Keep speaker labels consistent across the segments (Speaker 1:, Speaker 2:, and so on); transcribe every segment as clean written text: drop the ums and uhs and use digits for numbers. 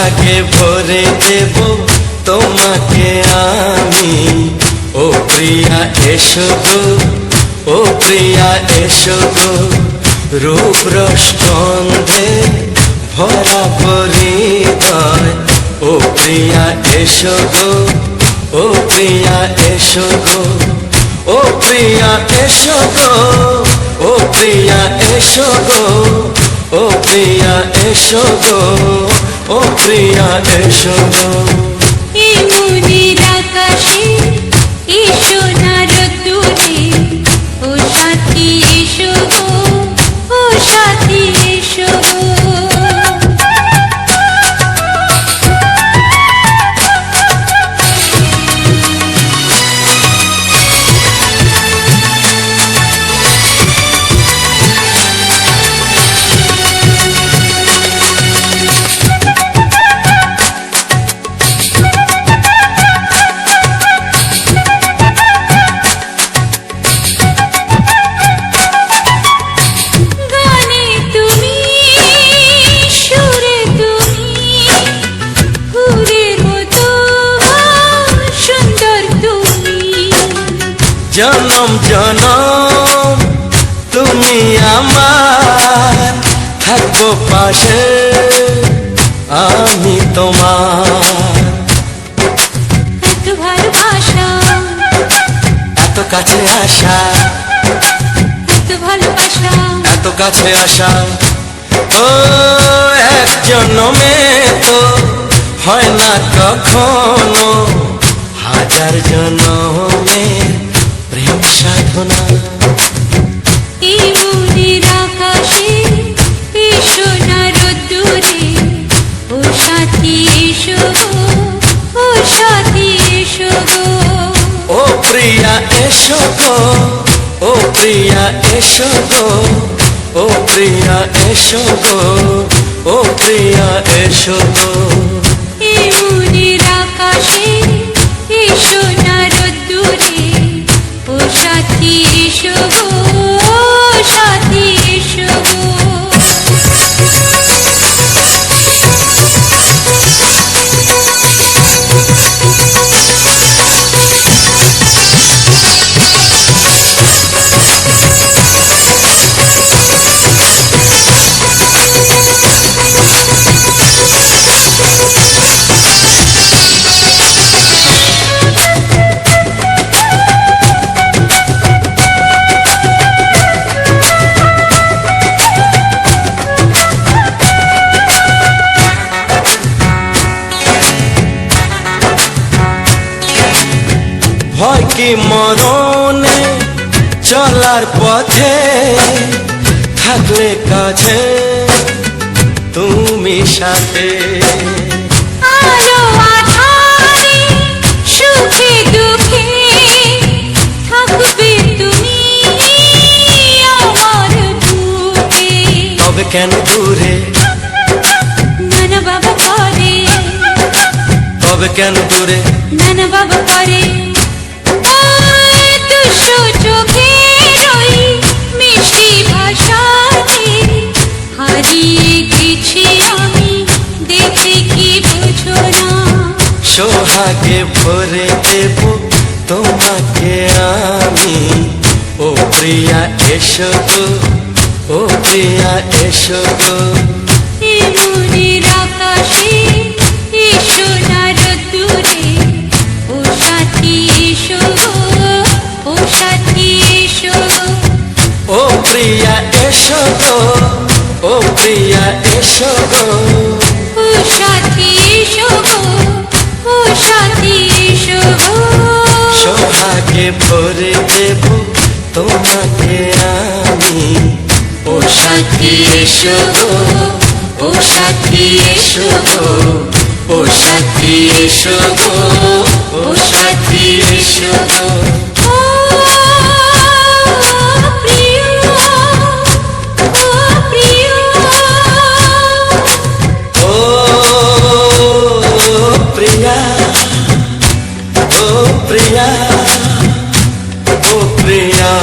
Speaker 1: সোহাগে ভরে দেব তোমাকে আমি। ও প্রিয়া এসো গো, ও প্রিয়া এসো গো, রূপ রস গন্ধে ভরা হৃদয়। ও প্রিয়া এসো গো, ও প্রিয়া এসো গো, ও প্রিয়া এসো গো, ও প্রিয়া এসো গো, ও প্রিয়া এসো গো, ও প্রিয়া এসো গো।
Speaker 2: এই মনের আকাশে এসো না রোদ্দুরে, ও সাথী এসো গো, ও সাথী এসো গো।
Speaker 1: জনম জনম তুমি আমার, থাকবো পাশে আমি তোমার।
Speaker 2: এত ভালোবাসা,
Speaker 1: এত কাছে আসা,
Speaker 2: এত ভালোবাসা,
Speaker 1: এত কাছে আসা, ও এক জন্মে তো হয় না কখনো, হাজার জন্মে প্রেম সাধনা।
Speaker 2: এই মনের আকাশে এসো না রোদ্দুরে, ও সাথী এসো গো, ও সাথী এসো গো।
Speaker 1: ও প্রিয়া এসো গো, ও প্রিয়া এসো গো, ও প্রিয়া এসো গো, ও প্রিয়া এসো গো।
Speaker 2: এই মনের আকাশে এসো না রোদ্দুরে, ও সাথী এসো গো, ও সাথী এসো গো।
Speaker 1: ভয় কি মরণে চলার পথে, থাকলে কাছে তুমি সাথে।
Speaker 2: আলো আঁধারে সুখে দুঃখে থাকবে তুমি আমার বুকে।
Speaker 1: তবে কেন দূরে,
Speaker 2: নানা বাবা করে,
Speaker 1: তবে কেন দূরে,
Speaker 2: নানা বাবা করে। দুশো চোখের ওই মিষ্টি ভাষাতে হারিয়ে গেছি আমি, দেখে কি বুঝো না।
Speaker 1: সোহাগে ভরে দেব তোমাকে আমি। ও প্রিয়া এসো গো, ও প্রিয়া এসো গো।
Speaker 2: এই মনের আকাশে এসো না রোদ্দুরে, ও সাথী এসো গো, ও সাথী এসো গো।
Speaker 1: ও প্রিয়া এসো গো, ও প্রিয়া এসো গো,
Speaker 2: ও সাথী এসো গো, ও সাথী এসো গো।
Speaker 1: সোহাগে ভরে দেব তোমাকে আমি। ও সাথী এসো গো, ও সাথী এসো গো, ও সাথী এসো গো, ও সাথী এসো গো।
Speaker 2: ও প্রিয়, ও প্রিয়,
Speaker 1: ও প্রিয়া, ও প্রিয়া, ও প্রিয়া।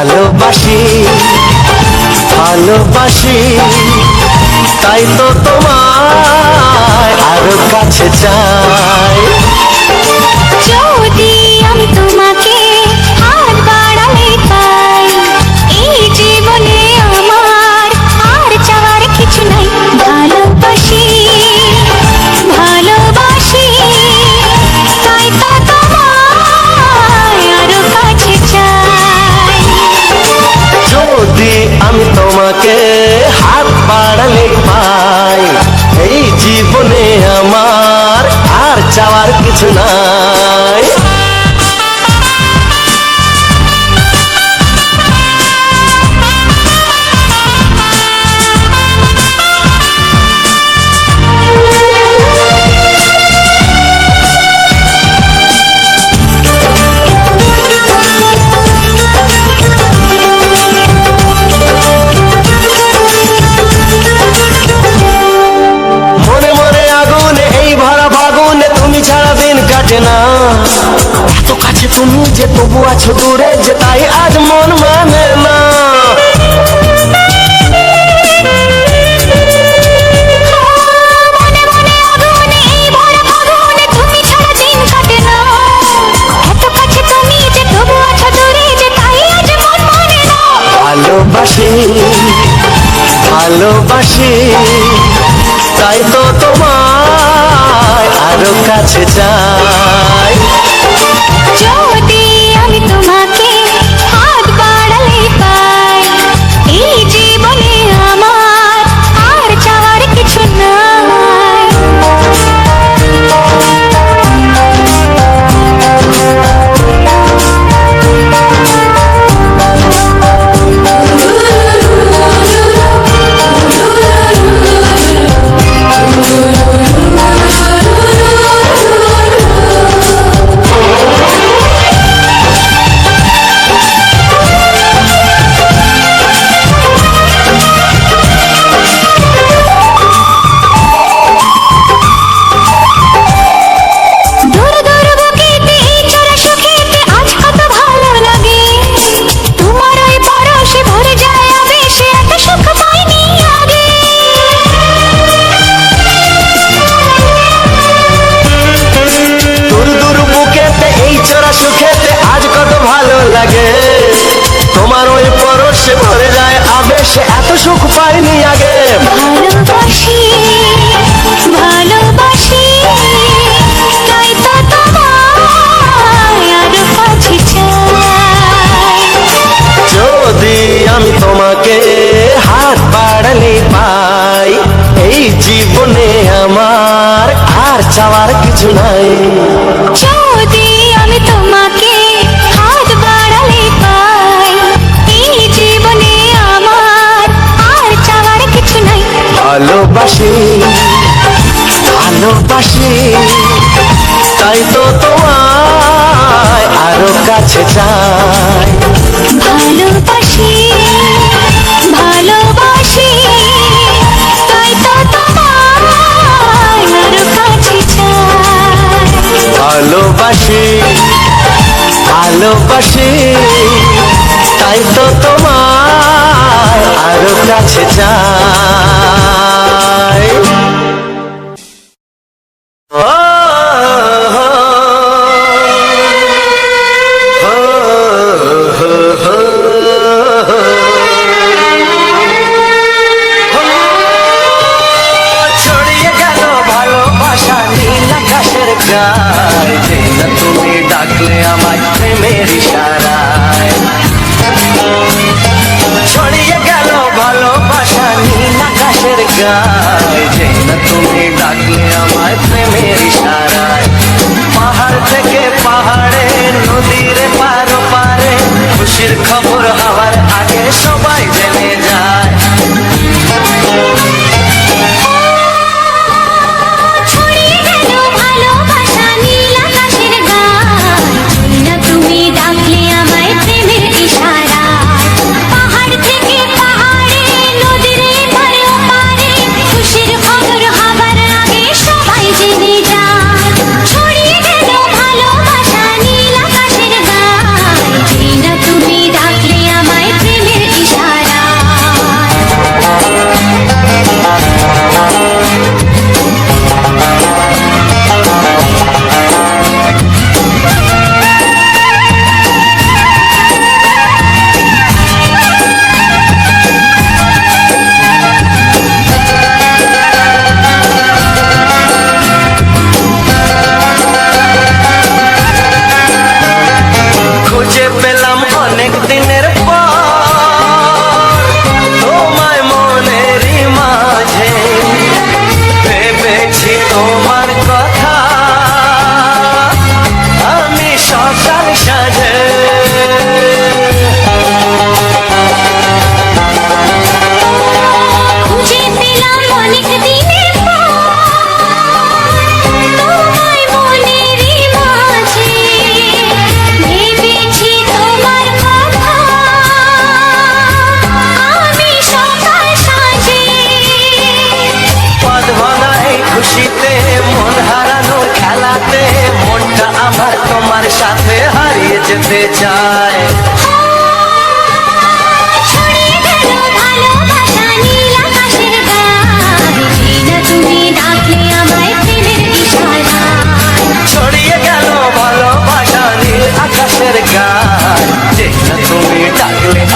Speaker 1: ভালোবাসি ভালোবাসি তাই তো তোমায় আরো কাছে চাই।
Speaker 2: যদি আমি তোমাকে হাত বাড়ালে পাই, এই জীবনে আমার আর চাওয়ার কিছু নাই। ভালোবাসি ভালোবাসি তাই তো তোমায় আরো কাছে চাই।
Speaker 1: যদি আমি তোমাকে হাত বাড়ালে পাই, এই জীবনে আমার আর চাওয়ার কিছু নাই। মনে মনে আগুনে এই ভরা ফাগুনে তুমি ছাড়া দিন কাটে না। এত কাছে তুমি যে তবু আছো দূরে, যে তাই আজ মন মানে না।
Speaker 2: মনে মনে আগুনে এই ভরা ফাগুনে তুমি ছাড়া দিন কাটে না। এত কাছে তুমি যে তবু আছো দূরে, যে তাই আজ মন মানে না।
Speaker 1: ভালোবাসি ভালোবাসি তাই তো তোমায় আরো কাছে চাই।
Speaker 2: যদি আমি তোমাকে হাত বাড়ালে পাই, এই জীবনে আমার আর চাওয়ার কিছু নাই। দূর দূর বুকেতে এই চোরা সুখেতে আজ কত ভালো লাগে। তোমার ওই পরশে ভরে যায় আবেশে, এত সুখ পাইনি আগে।
Speaker 1: দূর দূর বুকেতে এই চোরা সুখেতে আজ কত ভালো লাগে। তোমার ওই পরশে ভরে যায় আবেশে, এত সুখ পাইনি আগে।
Speaker 2: ভালোবাসি ভালোবাসি তাই তো তোমায় আরো কাছে চাই।
Speaker 1: যদি আমি তোমাকে হাত বাড়ালে পাই, এই জীবনে আমার আর চাওয়ার কিছু নাই।
Speaker 2: যদি আমি তোমাকে হাত বাড়ালে পাই, এই জীবনে আমার আর চাওয়ার কিছু নাই।
Speaker 1: ভালোবাসি ভালোবাসি তাই তো তোমায় আরো কাছে চাই।
Speaker 2: ভালোবাসি ভালোবাসি তাই তো তোমায় আরো কাছে চাই।
Speaker 1: ভালোবাসি ভালোবাসি তাই তো তোমায় আরো কাছে চাই। ছড়িয়ে গেল ভালোবাসা নীল আকাশের গায়ে, যে না তুমি ডাকলে আমায় প্রেমের ইশারায়। ছড়িয়ে গেল ভালোবাসা নীল আকাশের গায়ে, যে না তুমি ডাকলে আমায় প্রেমের ইশারায়। পাহাড় থেকে পাহাড়ে নদীর পারো পারে, খুশির খবর হওয়ার আগে সবাই জেনে যায়।
Speaker 2: ছড়িয়ে গেল ভালোবাসা নীল আকাশের গায়ে, যদি না তুমি ডাকলে আমায় প্রেমের ইশারায়। পাহাড় থেকে পাহাড়ে নদীর এপারে ওপারে, খুশির খবর হবার আগে সবাই জেনে যায়। ছড়িয়ে গেল ভালোবাসা নীল আকাশের গায়ে, যদি না তুমি ডাকলে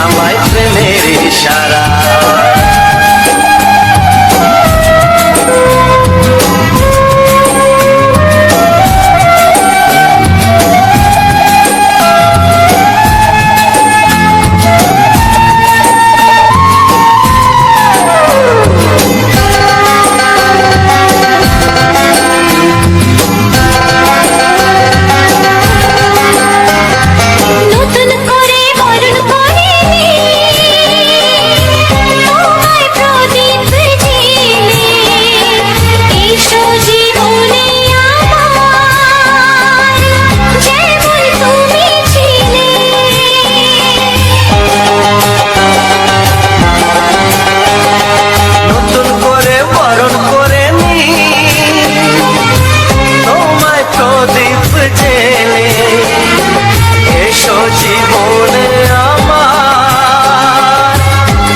Speaker 1: আমায় প্রেমের ইশারা।
Speaker 2: নতুন করে বরণ করে তোমায় প্রদীপ জেলে এসো জীবনে আমার যেমন তুমি ছিলে।
Speaker 1: নতুন করে বরণ করে নি তোমায় প্রদীপ জেলে এসো জীবনে আমার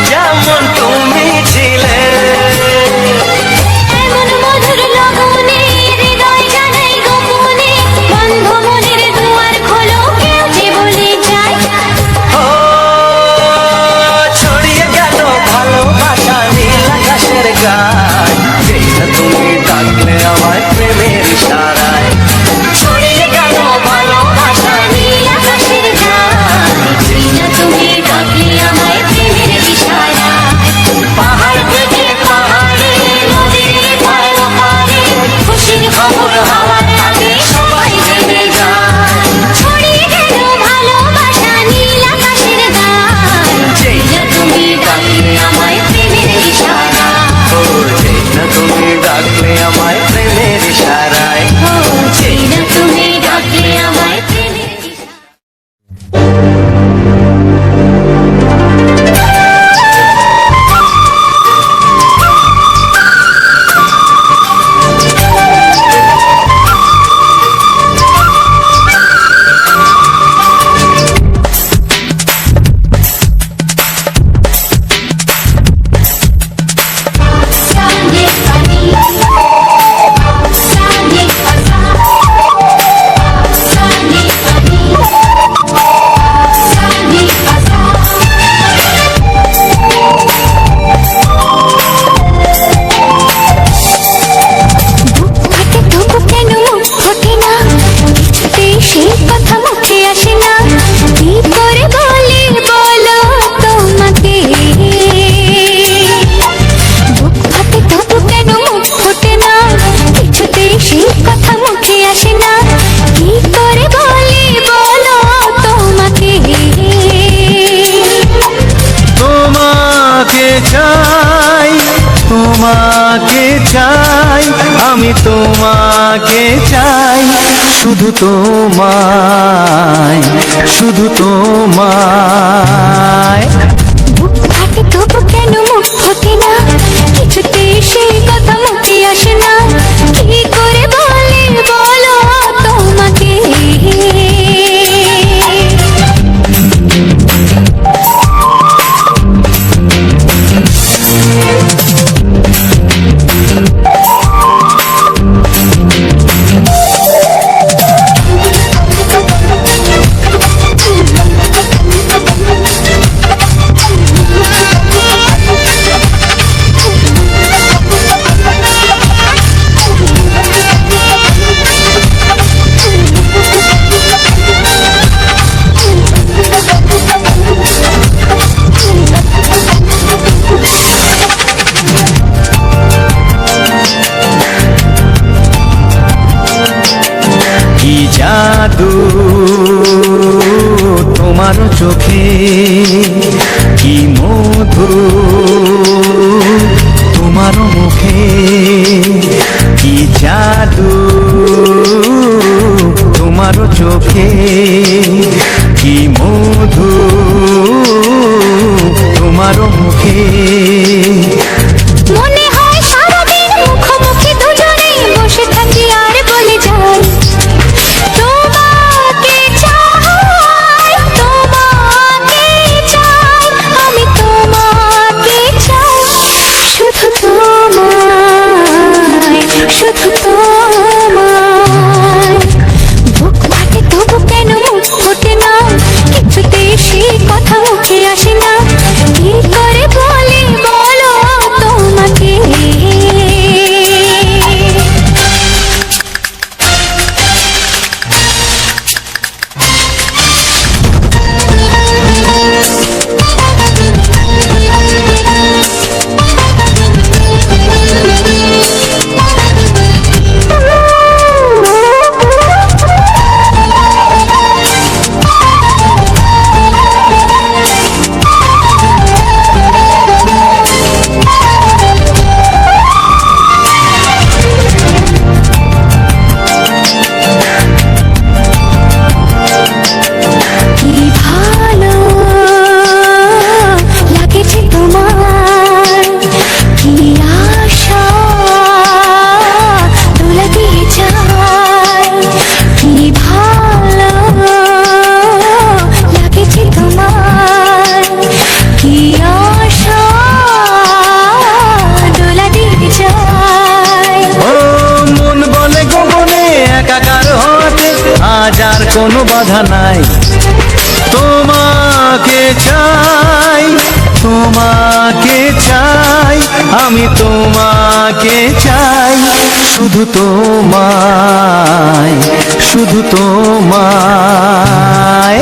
Speaker 1: যেমন তুমি ছিলে।
Speaker 2: এমন মধুর লগনে হৃদয় জানাই গোপনে বন্ধ মনের দুয়ার খোলো কেউ যে বলে যায়।
Speaker 1: ও ছড়িয়ে গেল ভালোবাসা নীল আকাশের গায় যেই না তুমি ডাকলে আমায় প্রেমের ইশারায়। ছড়িয়ে গেল ভালোবাসা নীল
Speaker 2: আকাশের গান যেই না তুমি ডাকলে আমায় প্রেমের ইশারায়।
Speaker 1: পাহাড় থেকে পাহাড়ে
Speaker 2: নদীর ধার ওপারে খুশির খবর হাওয়ার আগে সবাই জেনে যায়। ছড়িয়ে গেল ভালোবাসা নীল আকাশের গান যেই না তুমি ডাকলে আমায় প্রেমের ইশারায়।
Speaker 1: ও যেই না তুমি ডাকলে আমায় প্রেমের ইশারায়।
Speaker 2: ও যেই না তুমি ডাকলে আমায় প্রেমের ইশারায়। Sani Sani Sani Sani Sani বুকে তবু কেন মুখ ফোটে না কিছুতেই সেই কথা মুখে আসে না কি করে বলি বলো তোমাকে বুক ফাটে তবু কেন মুখ ফোটে না কিছুতেই সেই কথা মুখে আসে না কি করে বলি বলো তোমাকে
Speaker 1: তোমাকে চাই তোমাকে চাই আমি তোমাকে চাই শুধু তোমায় শুধু তোমায়।
Speaker 2: বুক ফাটে তবু কেন মুখ ফোটে না কিছুতেই সেই কথা মুখে আসে না কি করে বলি বলো তোমাকে
Speaker 1: কি জাদু তোমার চোখে কি মধু তোমার মুখে কি জাদু তোমার চোখে কি মধু তোমার মুখে।
Speaker 2: মনে হয় সারাদিন মুখোমুখি দুজনেই বসে থাকি আর বলে যাই তোমাকে চাই আমি তোমাকে
Speaker 1: কোনো বাধা নাই। তোমাকে চাই, তোমাকে চাই, আমি তোমাকে চাই, শুধু তোমায়, শুধু তোমায়।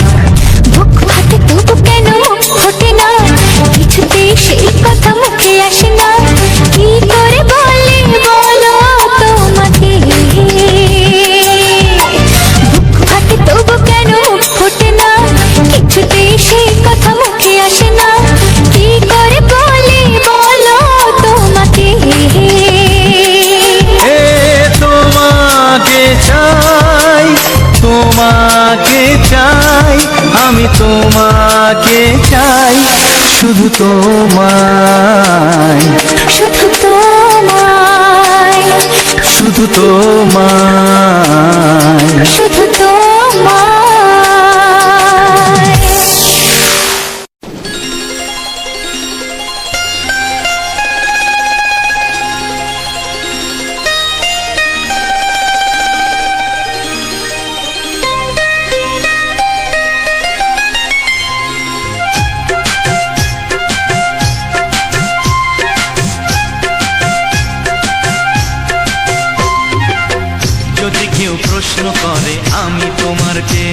Speaker 2: বুক ফাটে তবু কেন মুখ ফোটে না, কিছুতেই সেই কথা মুখে আসে না, কি করে বলে বলো তোমাকে। বুক ফাটে তবু কেন মুখ ফোটে না, কিছুতেই সেই কথা মুখে আসে না, কি করে বলে বলো তোমাকে।
Speaker 1: এ তোমাকে চাই, তোমাকে চাই, আমি তোমাকে চাই, শুধু তোমায়,
Speaker 2: শুধু তোমায়,
Speaker 1: শুধু তোমায়।
Speaker 2: শুধু তোমায়।
Speaker 1: যদি কেউ প্রশ্ন করে আমি তোমার কে,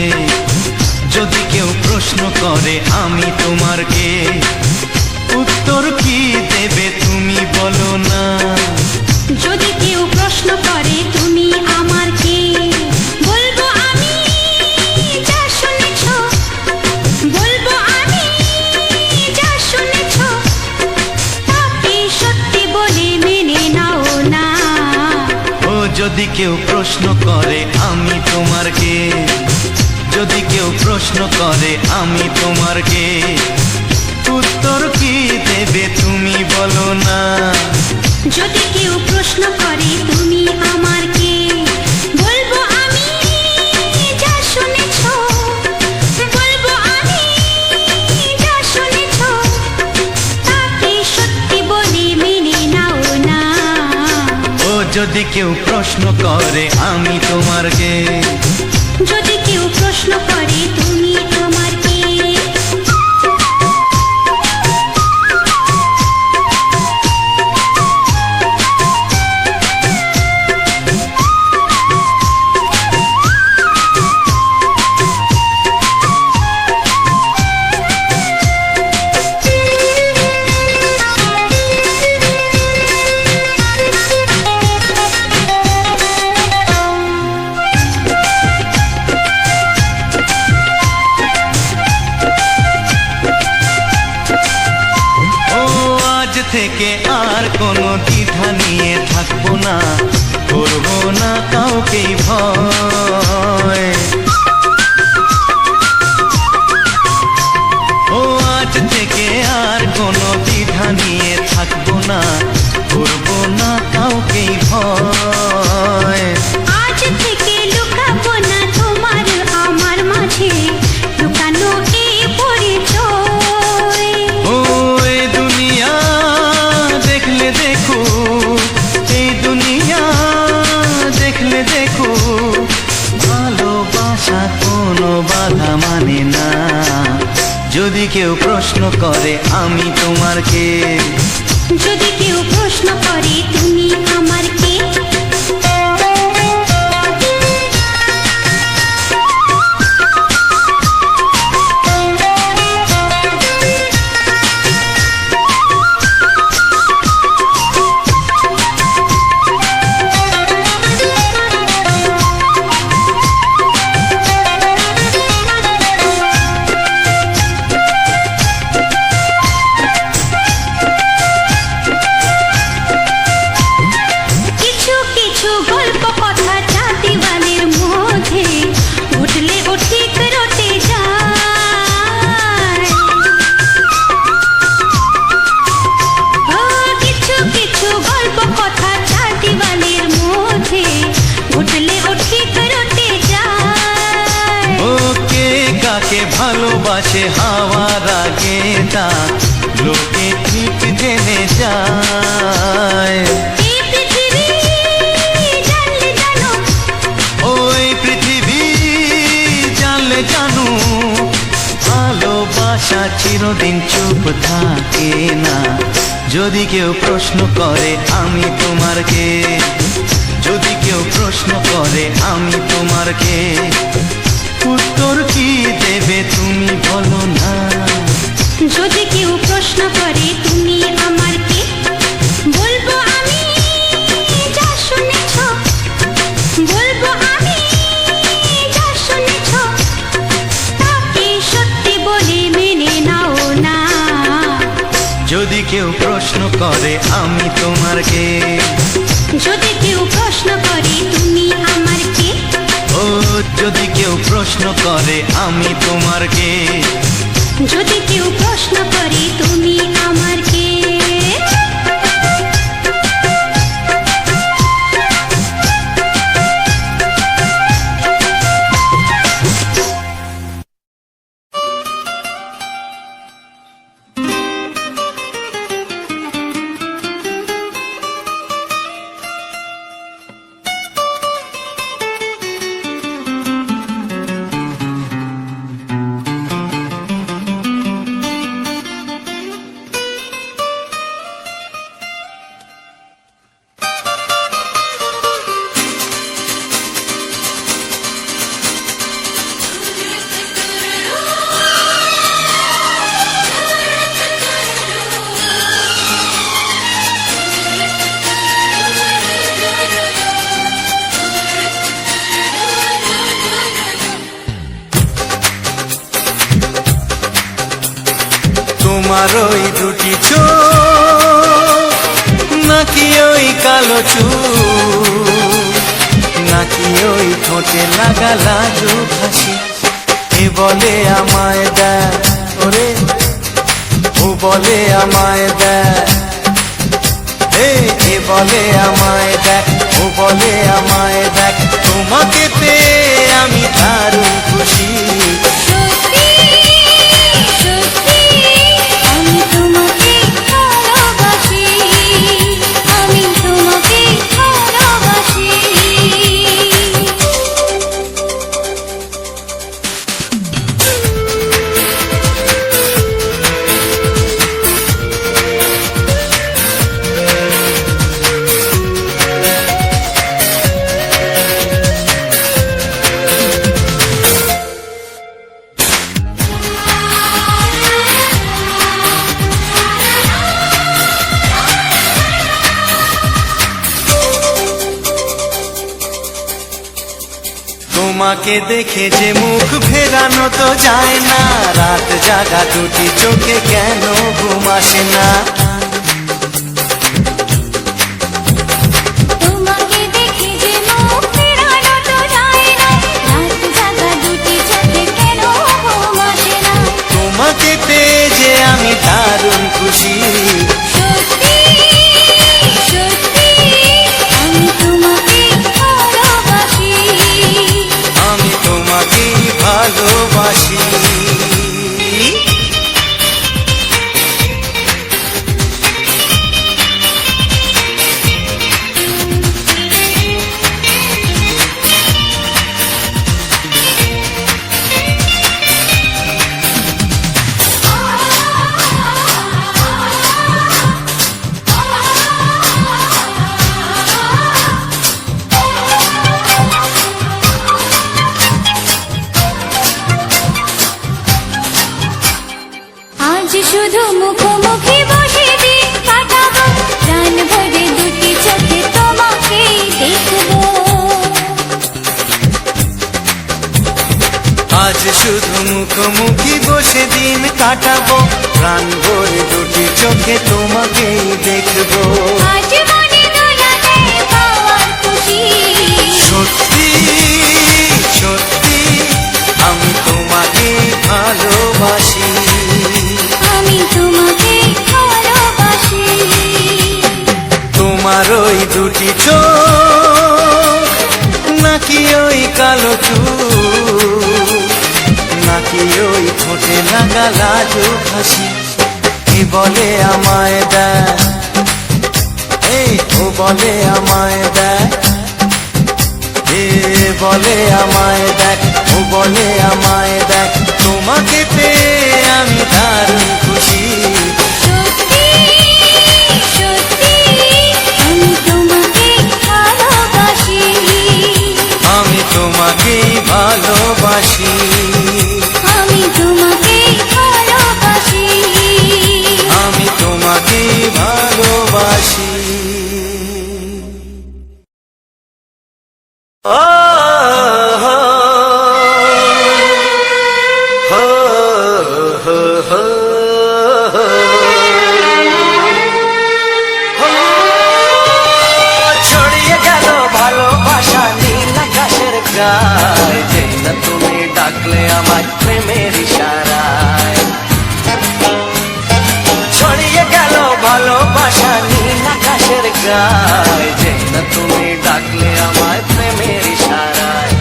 Speaker 1: যদি কেউ প্রশ্ন করে আমি তোমার কে, উত্তর কি দেবে তুমি বলো না।
Speaker 2: যদি কেউ প্রশ্ন করে তুমি আমার কে, বলবো আমি যা শুনেছ, বলবো আমি যা শুনেছ, তাকে সত্যি বলে মেনে নাও না।
Speaker 1: ও যদি কেউ প্রশ্ন করে আমি তোমার কে, যদি কেউ প্রশ্ন করে আমি তোমার কে, উত্তর কি দেবে তুমি বলো না।
Speaker 2: যদি কেউ প্রশ্ন করে তুমি আমার কে, বলবো আমি যা শুনেছ, বলবো আমি যা শুনেছ, তাকে সত্যি বলে মেনে নাও না।
Speaker 1: ও যদি কেউ প্রশ্ন করে আমি তোমার কে,
Speaker 2: যদি কেউ প্রশ্ন করে তুমি আমার কে।
Speaker 1: থেকে আর কোনো দ্বিধা নিয়ে থাকবো না, করবো না কাউকেই ভয়। ও আজ থেকে আর কোনো দ্বিধা নিয়ে থাকবো না, করবো না কাউকেই ভয়।
Speaker 2: আজ থেকে লুকাবো না তোমার আমার মাঝে লুকানো এই পরিচয়।
Speaker 1: ও এই দুনিয়া দেখলে দেখো, এই দুনিয়া দেখলে দেখো, ভালোবাসা কোনো বাধা মানে না। যদি কেউ প্রশ্ন করে আমি তোমার কে,
Speaker 2: যদি কেউ প্রশ্ন করে তুমি আমার কে।
Speaker 1: ভালোবাসে হাওয়ার আগে তা লোকে ঠিক জেনে যায়। ওই পৃথিবী ভাষা চিরদিন চুপ থাকে না। যদি কেউ প্রশ্ন করে আমি তোমার কে, যদি কেউ প্রশ্ন করে আমি তোমার কে, উত্তর কি দেবে তুমি বলো না।
Speaker 2: যদি কেউ প্রশ্ন করে তুমি আমার কে, বলবো আমি যা শুনেছ, বলবো আমি যা শুনেছ, তাকে সত্যি বলে মেনে নাও না।
Speaker 1: যদি কেউ প্রশ্ন করে আমি তোমার কে,
Speaker 2: যদি কেউ প্রশ্ন করে তুমি আমার কে,
Speaker 1: ও যদি কেউ প্রশ্ন করে আমি তোমার কে,
Speaker 2: যদি কেউ প্রশ্ন করে তুমি আমার কে।
Speaker 1: তোমার ওই দুটি চোখ, নাকি ওই কালো চুল, নাকি ওই ঠোঁটে লাগা লাজুক হাসি, এ বলে আমায় দেখ ওরে, ও বলে আমায় দেখ, এ বলে আমায় দেখ, ও বলে আমায় দেখ, তোমাকে পেয়ে আমি দারুণ খুশি।
Speaker 2: সত্যি সত্যি আমি তোমাকে ভালোবাসি, আমি তোমাকে ভালোবাসি।
Speaker 1: তোমাকে দেখে যে মুখ ফেরানো তো যায় না, রাত জাগা দুটি চোখে কেন ঘুম আসে না।
Speaker 2: তোমাকে দেখে যে মুখ ফেরানো তো যায় না, রাত জাগা দুটি চোখে কেন ঘুম আসে না।
Speaker 1: তোমাকে পেয়ে যে আমি দারুণ খুশি।
Speaker 2: সত্যি সত্যি আমি তোমাকে ভালোবাসি,
Speaker 1: আমি তোমাকেই ভালোবাসি।
Speaker 2: আজ শুধু মুখোমুখি বসে দিন কাটাবো, প্রাণ ভরে দুটি চোখে তোমাকে দেখবো।
Speaker 1: আজ শুধু মুখোমুখি বসে দিন কাটাবো, প্রাণ ভরে দুটি চোখে তোমাকেই দেখবো।
Speaker 2: আজ মনে দোলাতে পাওয়ার খুশি,
Speaker 1: সত্যি সত্যি আমি তোমাকে ভালোবাসি।
Speaker 2: আমি তোমাকে ভালোবাসি।
Speaker 1: তোমার ওই দুটি চোখ, নাকি ওই কালো চুল, নাকি ওই ঠোঁটে লাগা লাজুক হাসি, এ বলে আমায় দেখ, ও বলে আমায় দেখ, এ বলে আমায় দেখ, ও বলে আমায় দেখ, তোমাকে পেয়ে আমি দারুণ খুশি।
Speaker 2: সত্যি সত্যি আমি তোমাকে ভালোবাসি,
Speaker 1: আমি তোমাকেই ভালোবাসি,
Speaker 2: আমি তোমাকে ভালোবাসি,
Speaker 1: আমি তোমাকেই ভালোবাসি। ও হো হো হো হো হো। ছড়িয়ে গেল ভালোবাসা নীল আকাশের গায়ে, যেই না তুমি ডাকলে আমায় প্রেমের ইশারায়। ছড়িয়ে গেল ভালোবাসা নীল আকাশের গায়ে, যেই না তুমি ডাকলে আমায় প্রেমের ইশারায়।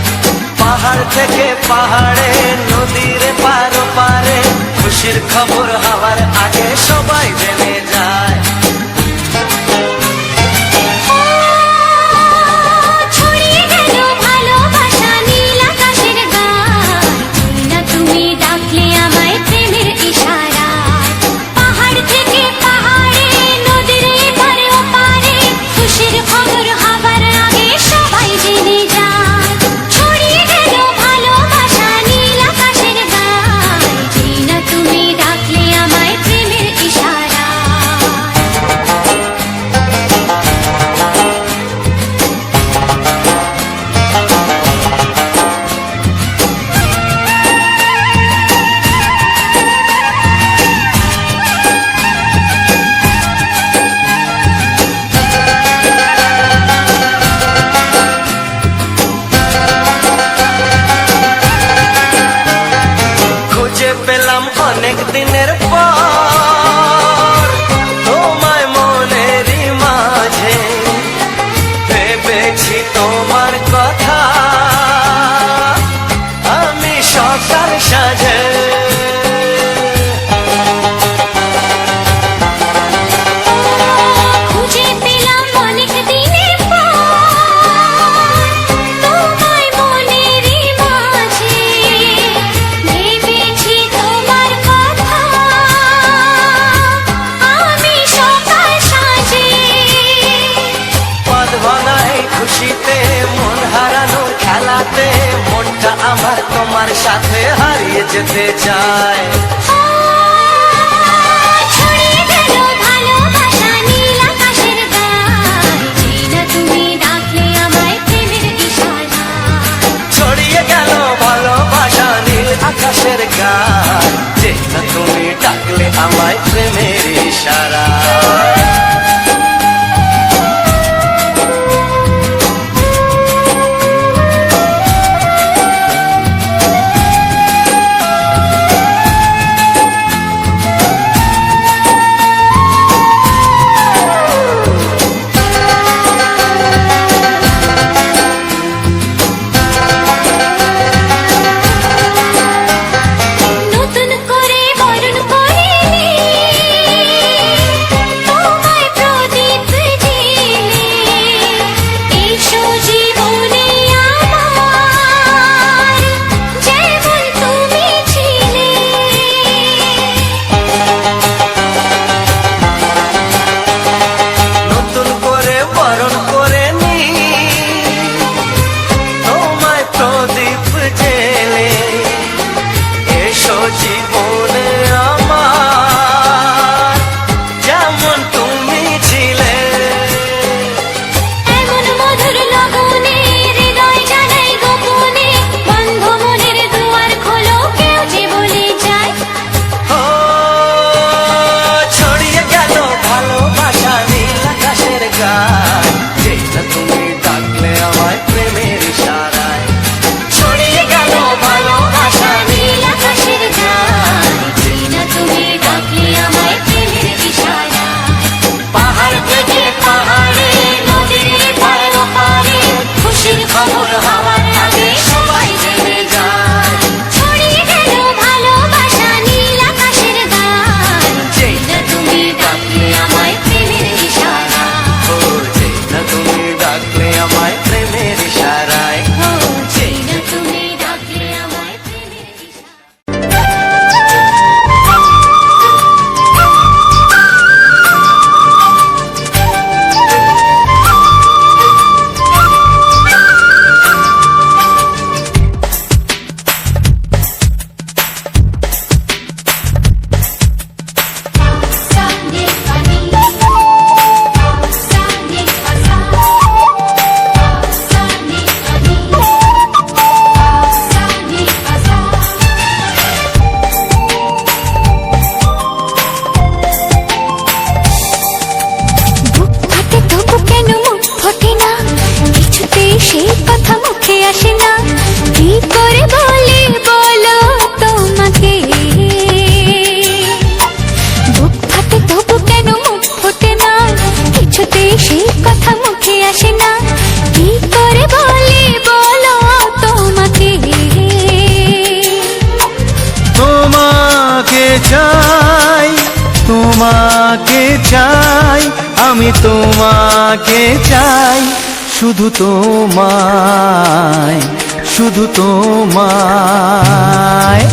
Speaker 1: পাহাড় থেকে পাহাড়ে, নদীর পারো পারে, খুশির খবর হওয়ার আগে সবাই জেনে যায়।
Speaker 2: ছড়িয়ে গেল ভালোবাসা নীল আকাশের গায়ে, যেই না তুমি ডাকলে আমায় প্রেমের ইশারায়। পাহাড় থেকে পাহাড়ে, নদীর এপারে ওপারে, খুশির খবর হবার আগে সবাই জেনে যায়। ছড়িয়ে গেল ভালোবাসা নীল আকাশের গায়ে, যেই না তুমি ডাকলে আমায় প্রেমের ইশারায়।
Speaker 1: খুঁজে পেলাম অনেক দিনের পর তোমায় মনেরই মাঝে, ভেবেছি তোমার কথা আমি সকাল সাজে।
Speaker 2: খুঁজে পেলাম অনেক দিনের পর তোমায় মনেরই মাঝে, ভেবেছি তোমার কথা আমি সকাল সাজে।
Speaker 1: পদ ভাঙায় খুশিতে, মন হারানোর খেলাতে, মনটা আমার তোমার সাথে হারিয়ে যেতে চায়।
Speaker 2: ছড়িয়ে গেল ভালোবাসা নীল আকাশের গায়ে, যেই না তুমি ডাকলে আমায় প্রেমের ইশারায়।
Speaker 1: ছড়িয়ে গেল ভালোবাসা নীল আকাশের গায়ে, যেই না তুমি ডাকলে আমায় প্রেমের ইশারায়।
Speaker 2: নতুন করে বরণ করিনি
Speaker 1: তোমাকে চাই, আমি তোমাকে চাই, শুধু তোমায়, শুধু তোমায়।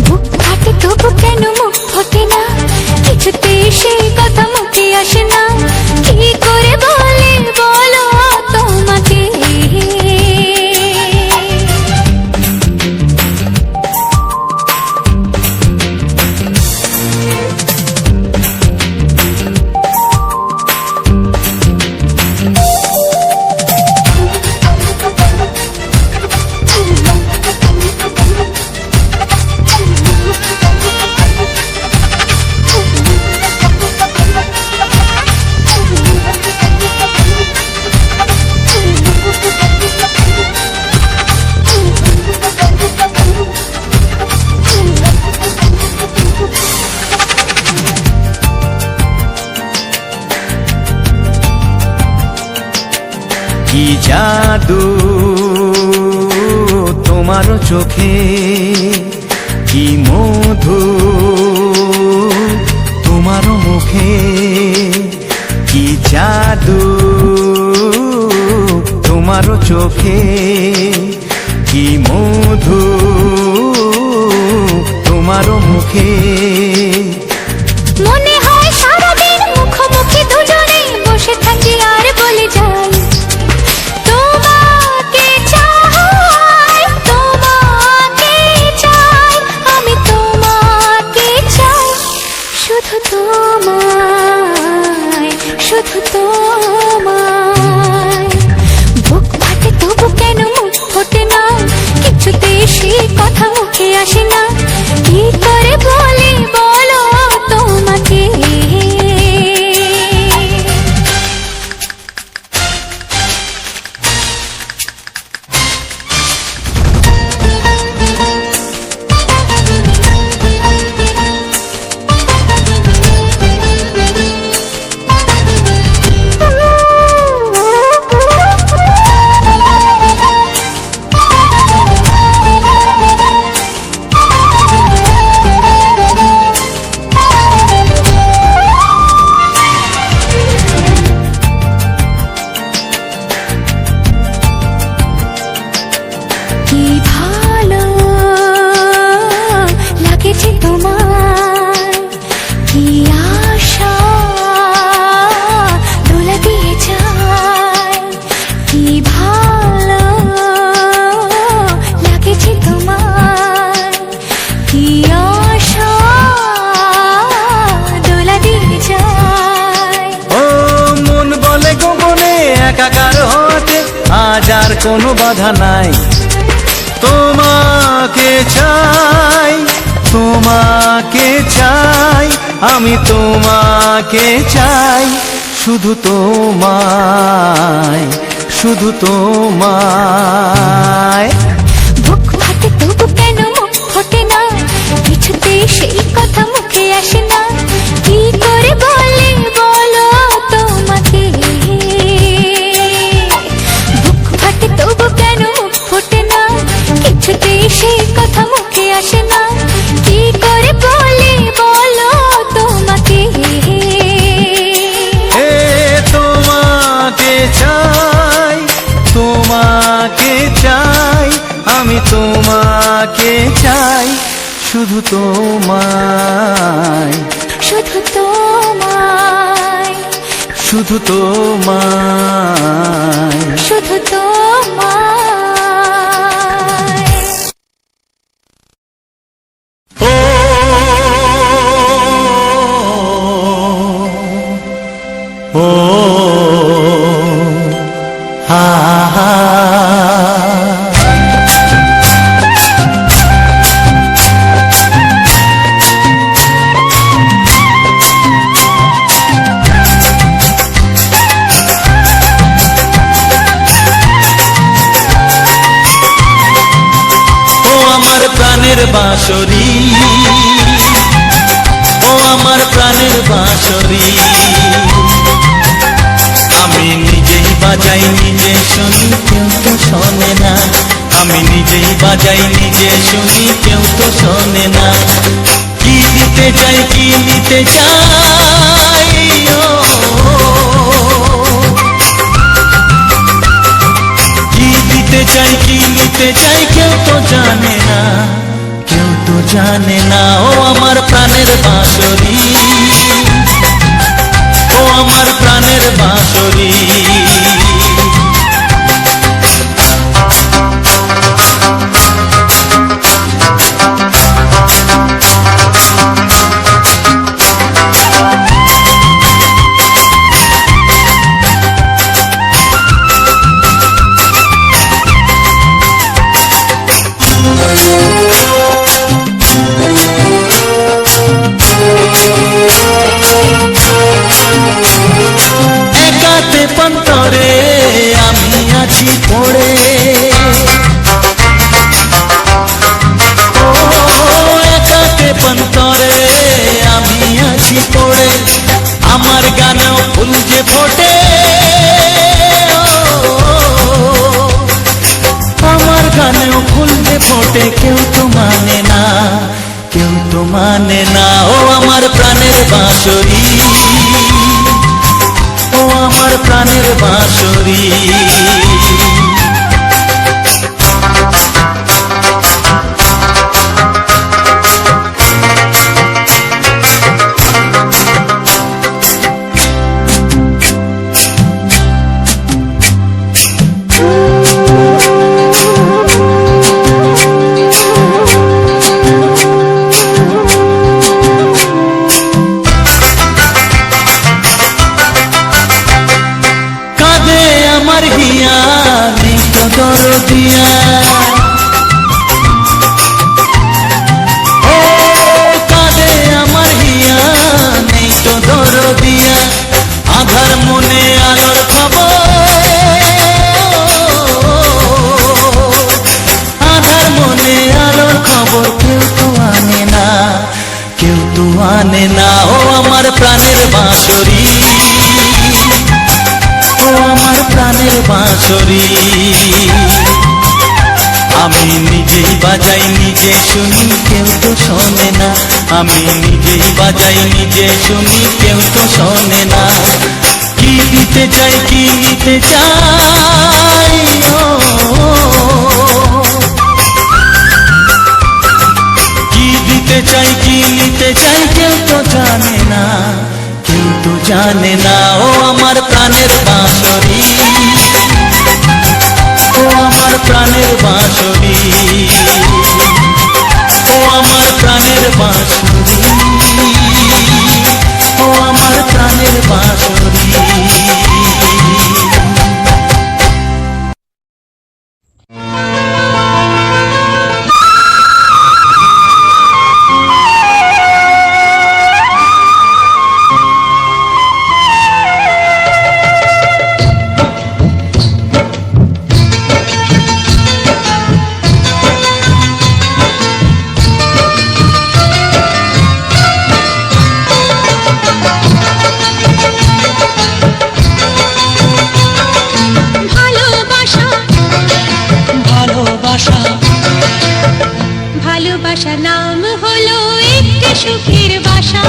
Speaker 2: বুক ফাটে তবু কেন মুখ ফোটে না, কিছুতে সেই কথা মুখে আসে না, কি করে বলে বলো তোমাকে।
Speaker 1: কি জাদু তোমার চোখে, কি মধু তোমার মুখে, কি জাদু তোমার চোখে, কি মধু তোমার মুখে।
Speaker 2: মনে হয় সারাদিন মুখোমুখি দুজনে বসে থাকি আর বলে যাই, তোমাকে চাই, তোমাকে চাই, আমি তোমাকে চাই, শুধু তোমায়, শুধু তোমায়। বুক ফাটে তবু কেন মুখ ফোটে না, কিছুতে সেই কথা মুখে আসে না, কি করে বলে বলো তোমাকে। কি ভালো লাগেছে তোমার, কি আশা দোলা দিয়ে যায়, কি ভালো লাগেছে তোমার, কি আশা দোলা দিয়ে যায়।
Speaker 1: ও মন বলে গোপনে একাকার হতে আজ আর কোনো বাধা নাই, তোমাকে চাই, তোমাকে চাই, আমি তোমাকে চাই, শুধু তোমায়, শুধু তোমায়।
Speaker 2: বুক ফাটে তবু কেন মুখ ফোটে না, কিছুতে সেই কথা মুখে আসে না, কি করে বলে বলো তোমাকে। বুক ফাটে তবু কেন মুখ ফোটে না, কিছুতে সেই কথা মুখে আসে না, কি করে বলে বলো তোমাকে।
Speaker 1: এ তোমাকে চাই, তোমাকে চাই, আমি তোমাকে চাই, শুধু তোমায়,
Speaker 2: শুধু তোমায়,
Speaker 1: শুধু তোমায়।
Speaker 2: শুধু তোমায়।
Speaker 1: ও ও হা হা। প্রাণের বাঁশরি, ও আমার প্রাণের বাঁশরি, আমি নিজেই বাজাই নিজে শুনি কেউ তো শোনে না, আমি নিজেই বাজাই নিজে শুনি কেউ তো শোনে না। কি দিতে চাই কি নিতে চাই
Speaker 3: চাই কি নিতে চাই কেউ তো জানে না, কেউ তো জানে না। ও আমার প্রাণের বাঁশরি, ও আমার প্রাণের বাঁশরি। একাতে পন্তরে আমি আছি পড়ে, ও একাতে পন্তরে আমি আছি পড়ে। আমার গানেও ফুল যে ফোটে, আমার গানেও ফুল যে ফোটে। কেউ তো মানে না, কেউ তো মানে না। ও আমার প্রাণের বাঁশরি, ও আমার প্রাণের বাঁশরি। কাঁদে আমার হিয়া নেই তো দরদিয়া, ও কাঁদে আমার হিয়া নেই তো দরদিয়া। আধার মনে আলোর খবর, আধার মনে আলোর খবর। কেউ তো আনে না, কেউ তো আনে না। ও আমার প্রাণের বাঁশরি, ও আমার প্রাণের বাঁশরি। আমি নিজেই বাজাই নিজে শুনি, কেউ তো শোনে না। আমি নিজেই বাজাই নিজে শুনি, কেউ তো শোনে না। কি দিতে চাই কি নিতে চাই, ও কি দিতে চাই কি নিতে চাই কেউ তো জানে না, কেউ তো জানে না। ও আমার প্রাণের বাঁশরি, ও আমার প্রাণের বাঁশরি, ও আমার প্রাণের বাঁশরি, ও আমার প্রাণের বাঁশরি।
Speaker 2: ভালোবাসা নাম হলো একটি সুখের বাসা,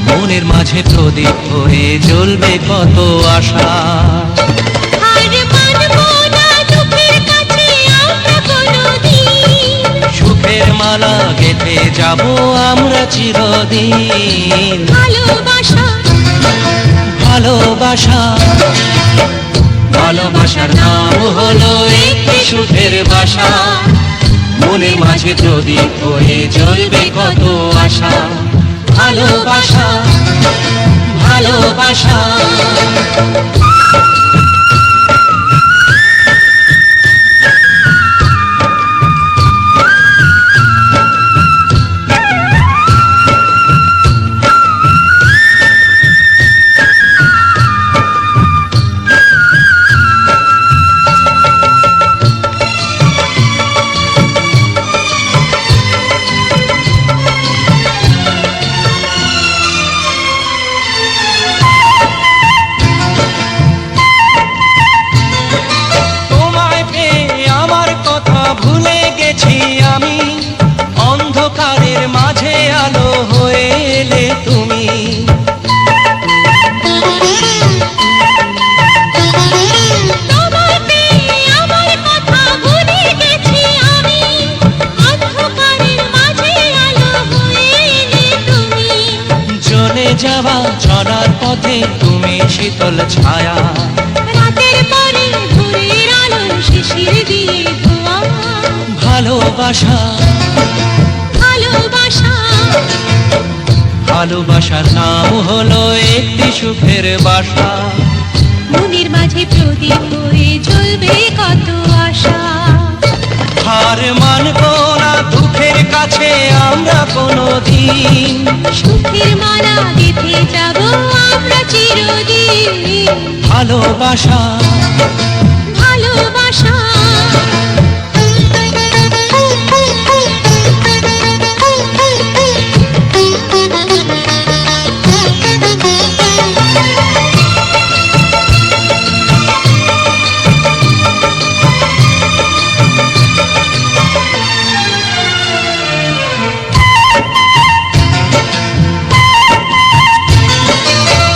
Speaker 1: মনের মাঝে প্রদীপ হয়ে জ্বলবে কত আশা।
Speaker 2: আর মানবো না দুঃখের কাছে আমরা কোনোদিন,
Speaker 1: সুখের মালা গেঁথে যাব আমরা চিরদিন।
Speaker 2: ভালোবাসা
Speaker 1: ভালোবাসা ভালোবাসার নাম হলো একটি সুখের বাসা, মনের মাঝে প্রদীপ হয়ে জ্বলবে কত আশা। ভালোবাসা ভালোবাসা।
Speaker 3: যাওয়া চলার পথে তুমি শীতল ছায়া,
Speaker 2: রাতের পরে ভোরের আলো শিশির দিয়ে ধোয়া।
Speaker 3: ভালোবাসা
Speaker 2: ভালোবাসা
Speaker 3: ভালোবাসার নাম হলো একটি সুখের বাসা,
Speaker 2: মনের মাঝে প্রদীপ হয়ে জ্বলবে কত আশা।
Speaker 3: হার মানবো না দুঃখের কাছে আমরা কোনোদিন,
Speaker 2: সুখের মালা গেঁথে যাব আমরা চিরদিন।
Speaker 3: ভালোবাসা
Speaker 2: ভালোবাসা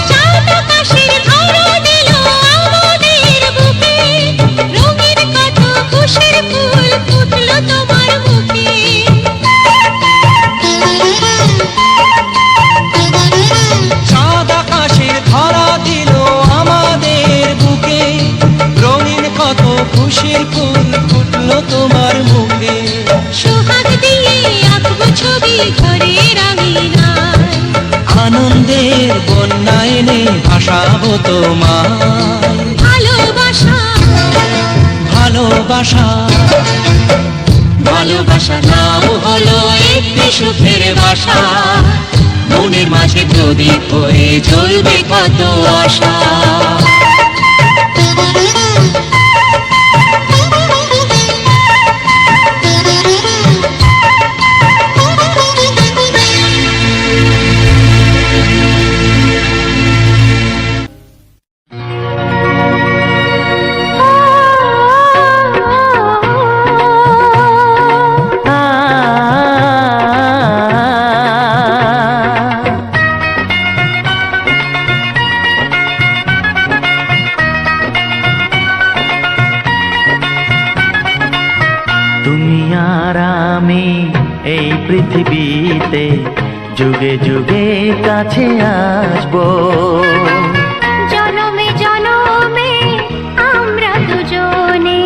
Speaker 2: চাঁদ আকাশের ধরা দিল আমাদের বুকে, রঙের কত খুশির ফুল ফুটলো তোমার মুখে।
Speaker 3: চাঁদ আকাশের ধরা দিল আমাদের বুকে, রঙিন কত খুশির ফুল ফুটলো তোমার মুখে।
Speaker 2: সোহাগ দিয়ে আঁকবো ছবি ঘরের আঙিনায়,
Speaker 3: আনন্দের বন্যা এনে ভাসাবো তোমায়,
Speaker 2: ভালোবাসা
Speaker 3: ভালোবাসা ভালোবাসার নাম হলো একটি সুখের বাসা, মনের মাঝে প্রদীপ হয়ে জ্বলবে কত আশা।
Speaker 1: তুমি আর আমি এই পৃথিবীতে যুগে যুগে কাছে আসবো,
Speaker 2: জনমে জনমে আমরা দুজনে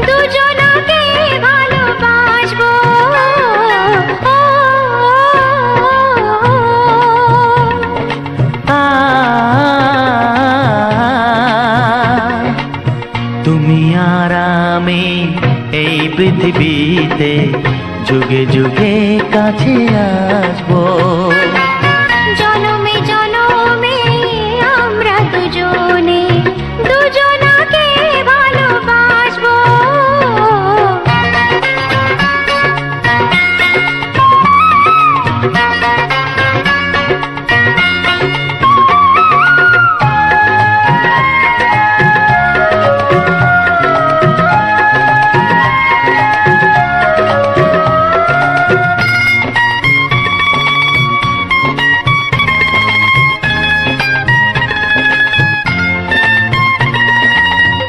Speaker 2: দুজনকে ভালোবাসবো।
Speaker 1: তুমি আর আমি এই পৃথিবীতে যুগে যুগে কাছে আসবো,
Speaker 2: জনমে জনমে আমরা দুজনে দুজনকে ভালোবাসবো।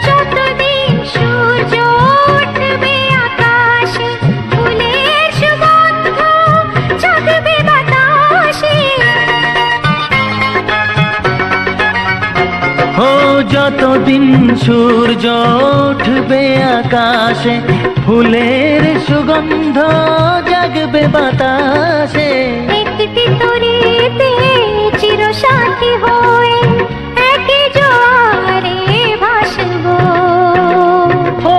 Speaker 2: যতদিন সূর্য উঠবে আকাশে, ফুলের সুগন্ধ জাগবে বাতাসে।
Speaker 1: ও যতদিন সূর্য উঠবে আকাশে, ফুলের সুগন্ধ জাগবে বাতাসে।
Speaker 2: একটি তরিতে চিরসাথী হয়ে একই জোয়ারে ভাসবো।
Speaker 1: ও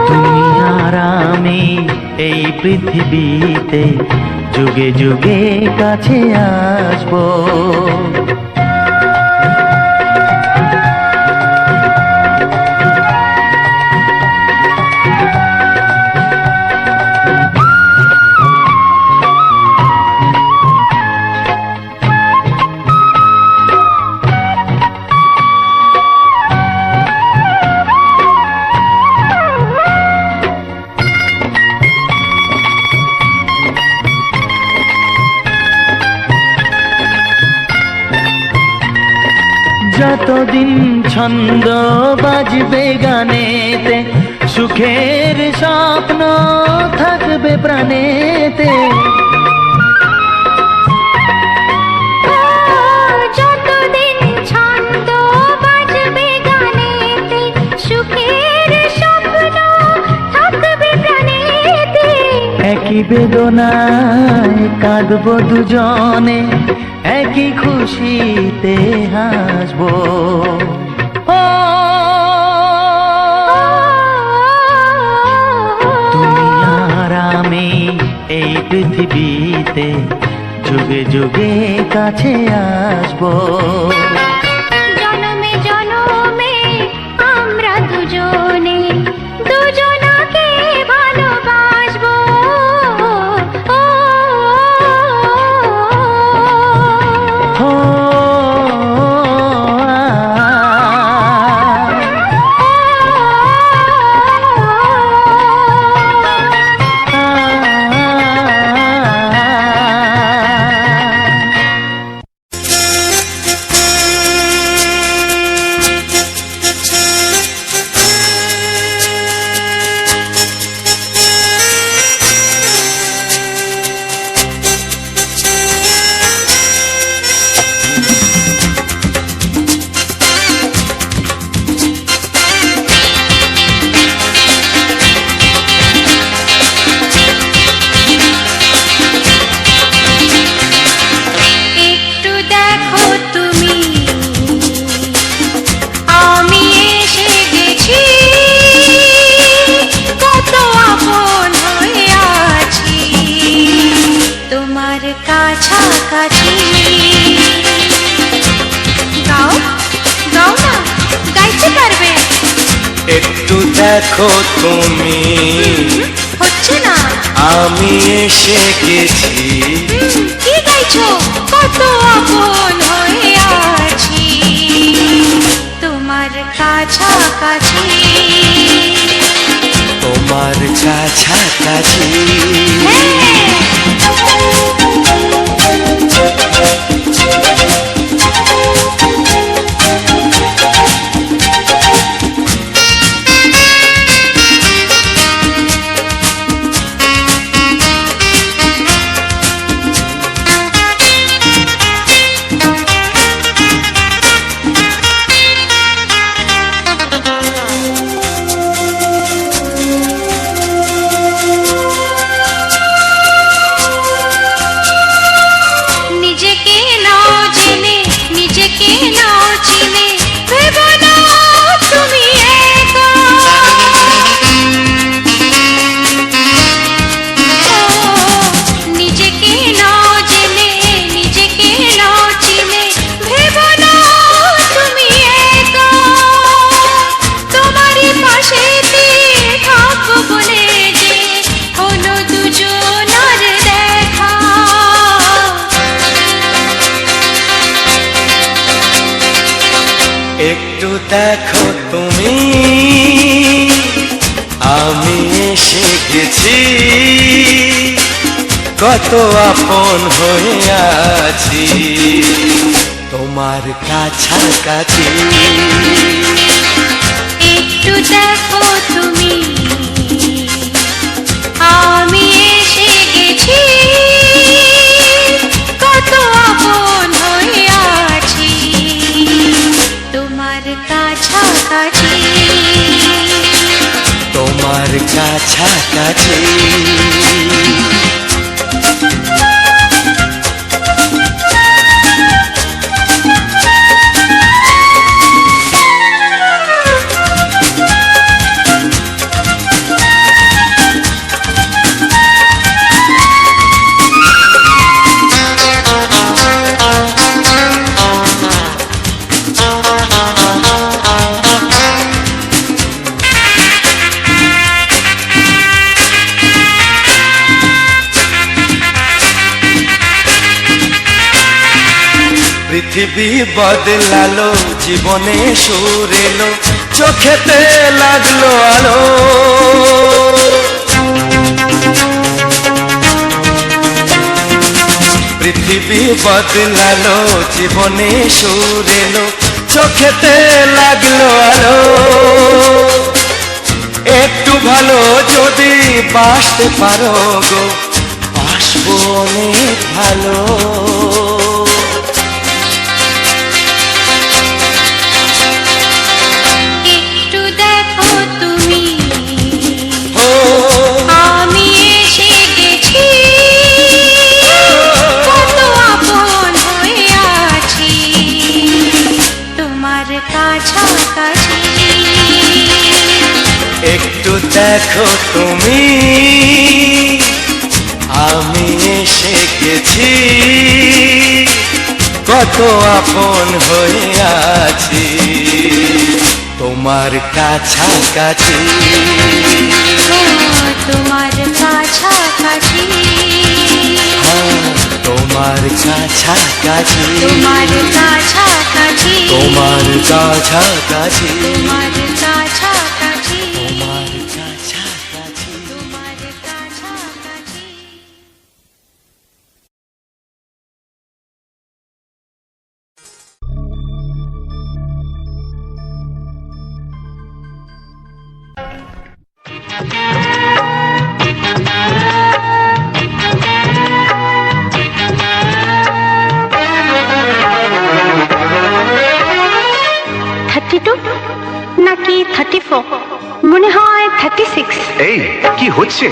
Speaker 1: তুমি আর আমি এই পৃথিবীতে যুগে যুগে কাছে আসবো, যতদিন ছন্দ বাজবে গানেতে,
Speaker 3: সুখের স্বপ্ন থাকবে প্রাণেতে,
Speaker 2: যতদিন ছন্দ বাজবে গানেতে, সুখের স্বপ্ন থাকবে প্রাণেতে।
Speaker 3: একই বেদনায় কাঁদবো দুজনে, একই খুশিতে হাসবো। ও তুমি আর আমি এই পৃথিবীতে যুগে যুগে কাছে আসবো।
Speaker 2: জনমে জনমে আমরা দুজনে দুজনাকে ভালোবাসবো। ও
Speaker 3: ও
Speaker 2: একটু দেখো তুমি, আমি এসে গেছি, কত আপন হয়ে আছি তোমার কাছাকাছি। গাও গাও না, গাইতে পারবে?
Speaker 1: একটু দেখো তুমি,
Speaker 2: হচ্ছে না।
Speaker 1: আমি এসে গেছি,
Speaker 2: কি গাইছো? কত আপন হয়ে আছি তোমার কাছাকাছি।
Speaker 1: তোমার কাছাকাছি।
Speaker 2: নিজেকে নাও জেনে, নিজেকে নাও চিনে, ভেবো না তুমি একা। নিজেকে নাও জেনে, নিজেকে নাও চিনে, ভেবো না তুমি একা। তোমারই পাশেতে থাকবো বলে যে হলো দুজনার দেখা।
Speaker 1: একটু দেখো তুমি, আমি এসে গেছি, কত আপন হয়ে আছি তোমার কাছাকাছি।
Speaker 2: একটু দেখো তুমি, আমি এসে গেছি, কত আপন হয়ে আছি তোমার কাছাকাছি।
Speaker 1: তোমার কাছাকাছি। পৃথিবী বদলালো, জীবনে সুর এলো, চোখেতে লাগলো আলো। পৃথিবী বদলালো, জীবনে সুর এলো, চোখেতে লাগলো আলো। একটু ভালো যদি বাসতে পারো গো, বাসবো অনেক ভালো।
Speaker 2: একটু দেখো তুমি,
Speaker 1: ও
Speaker 2: আমি এসে গেছি, কত আপন হয়ে আছি তোমার কাছাকাছি।
Speaker 1: একটু দেখো তুমি, আমি এসে গেছি, কত আপন হয়ে আছি তোমার কাছাকাছি।
Speaker 2: তোমার কাছাকাছি,
Speaker 1: হ্যাঁ, তোমার কাছাকাছি,
Speaker 2: তোমার কাছাকাছি,
Speaker 1: তোমার কাছাকাছি,
Speaker 2: তোমার কাছাকাছি,
Speaker 1: তোমার কাছাকাছি।
Speaker 2: তোমার কাছাকাছি।
Speaker 4: নাকি 34, মনে হয় 36।
Speaker 5: এই কি হচ্ছে?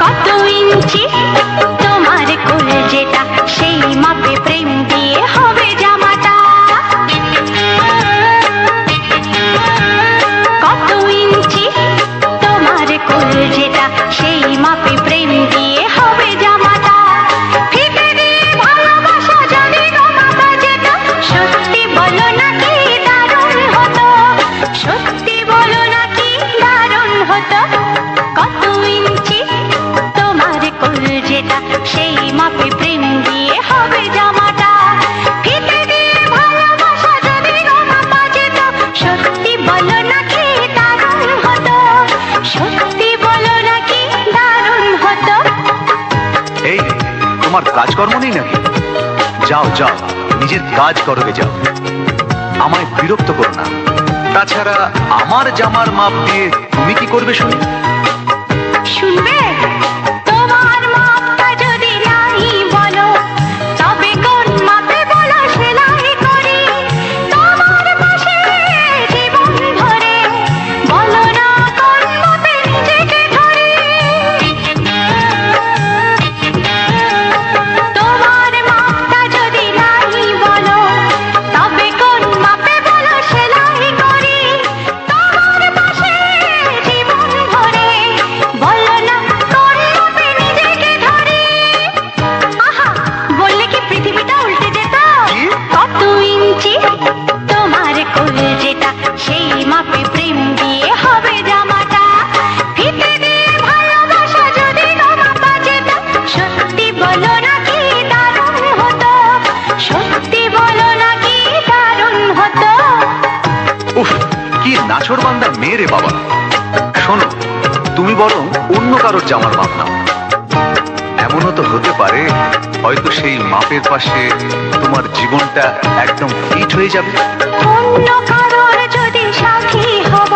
Speaker 4: কত ইঞ্চি তোমার কোল যেটা, সেই মাপে প্রেম দিয়ে হবে জামাটা। কত ইঞ্চি তোমার কোল যেটা, সেই মাপে প্রেম দিয়ে হবে জামাটা। ফিতে দিয়ে ভালোবাসা যদি গো মাপা যেত, সত্যি বলো নাকি দারুণ হতো, সত্যি বলো নাকি দারুণ হতো। কত ইঞ্চি তোমার কোল যেটা, সেই মাপে প্রেম দিয়ে হবে জামাটা। ফিতে দিয়ে ভালোবাসা যদি গো মাপা যেত, সত্যি বলো নাকি দারুণ হতো, সত্যি বলো নাকি দারুণ হতো।
Speaker 5: এই তোমার কাজকর্ম নেই নাকি? যাও যাও, নিজের কাজ করবে যাও, আমায় বিরক্ত করো না। তাছাড়া আমার জামার মাপ দিয়ে তুমি কি করবে শুনি?
Speaker 4: শুনবে? তোমার মাপটা যদি নাই বলো, তবে কোন মাপে বলো সেলাই করি তোমার পাশে জীবন ভরে। বলো না কোন মাপে নিজেকে ধরি। তোমার মাপটা যদি নাই বলো, তবে কোন মাপে বলো সেলাই করি তোমার পাশে জীবন ভরে। বলো না কোন মাপে নিজেকে ধরি। আহা, বললে কি পৃথিবীটা উল্টে যেত?
Speaker 5: কি?
Speaker 4: কত ইঞ্চি তোমার কোল যেটা, সেই মাপে প্রেম দিয়ে হবে জামাটা। ফিতে দিয়ে ভালোবাসা যদি গো মাপা যেত, সত্যি বলো নাকি দারুণ হতো, সত্যি বলো নাকি দারুণ হতো।
Speaker 5: উফ, কি নাছোড়বান্দা মেয়ে রে বাবা। শোনো, তুমি বরং অন্য কারোর জামার মাপ নাও। এমনও তো হতে পারে, হয়তো সেই মাপের পাশে তোমার জীবনটা একদম ফিট হয়ে যাবে।
Speaker 4: অন্য কারোর যদি সাথী হব,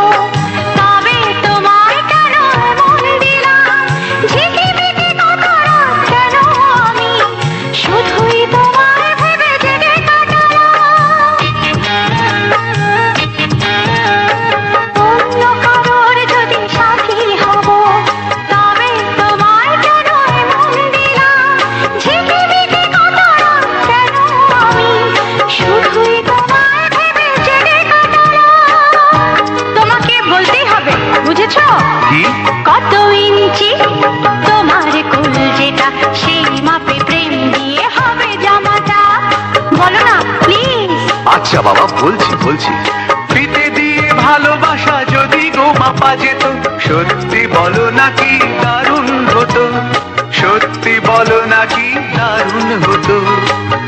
Speaker 4: তবে তোমায় কেন মন দিলাম? ঝিকিমিকি কত রাত কেন আমি শুধুই তোমায় ভেবে জেগে কাটালাম। অন্য কারোর যদি সাথী হব, তবে তোমায় কেন মন দিলাম? ঝিকিমিকি কত রাত কেন আমি শুধুই তোমায় ভেবে জেগে কাটালাম। তোমাকে বলতেই হবে, বুঝেছো?
Speaker 5: কি?
Speaker 4: কত ইঞ্চি তোমার কোল যেটা, সেই মাপে প্রেম দিয়ে হবে জামাটা। বলো না প্লিজ।
Speaker 5: আচ্ছা বাবা, বলছি বলছি। ফিতে দিয়ে ভালোবাসা যদি গো মাপা যেত, সত্যি বলো নাকি দারুণ হতো, সত্যি বলো নাকি দারুণ হতো।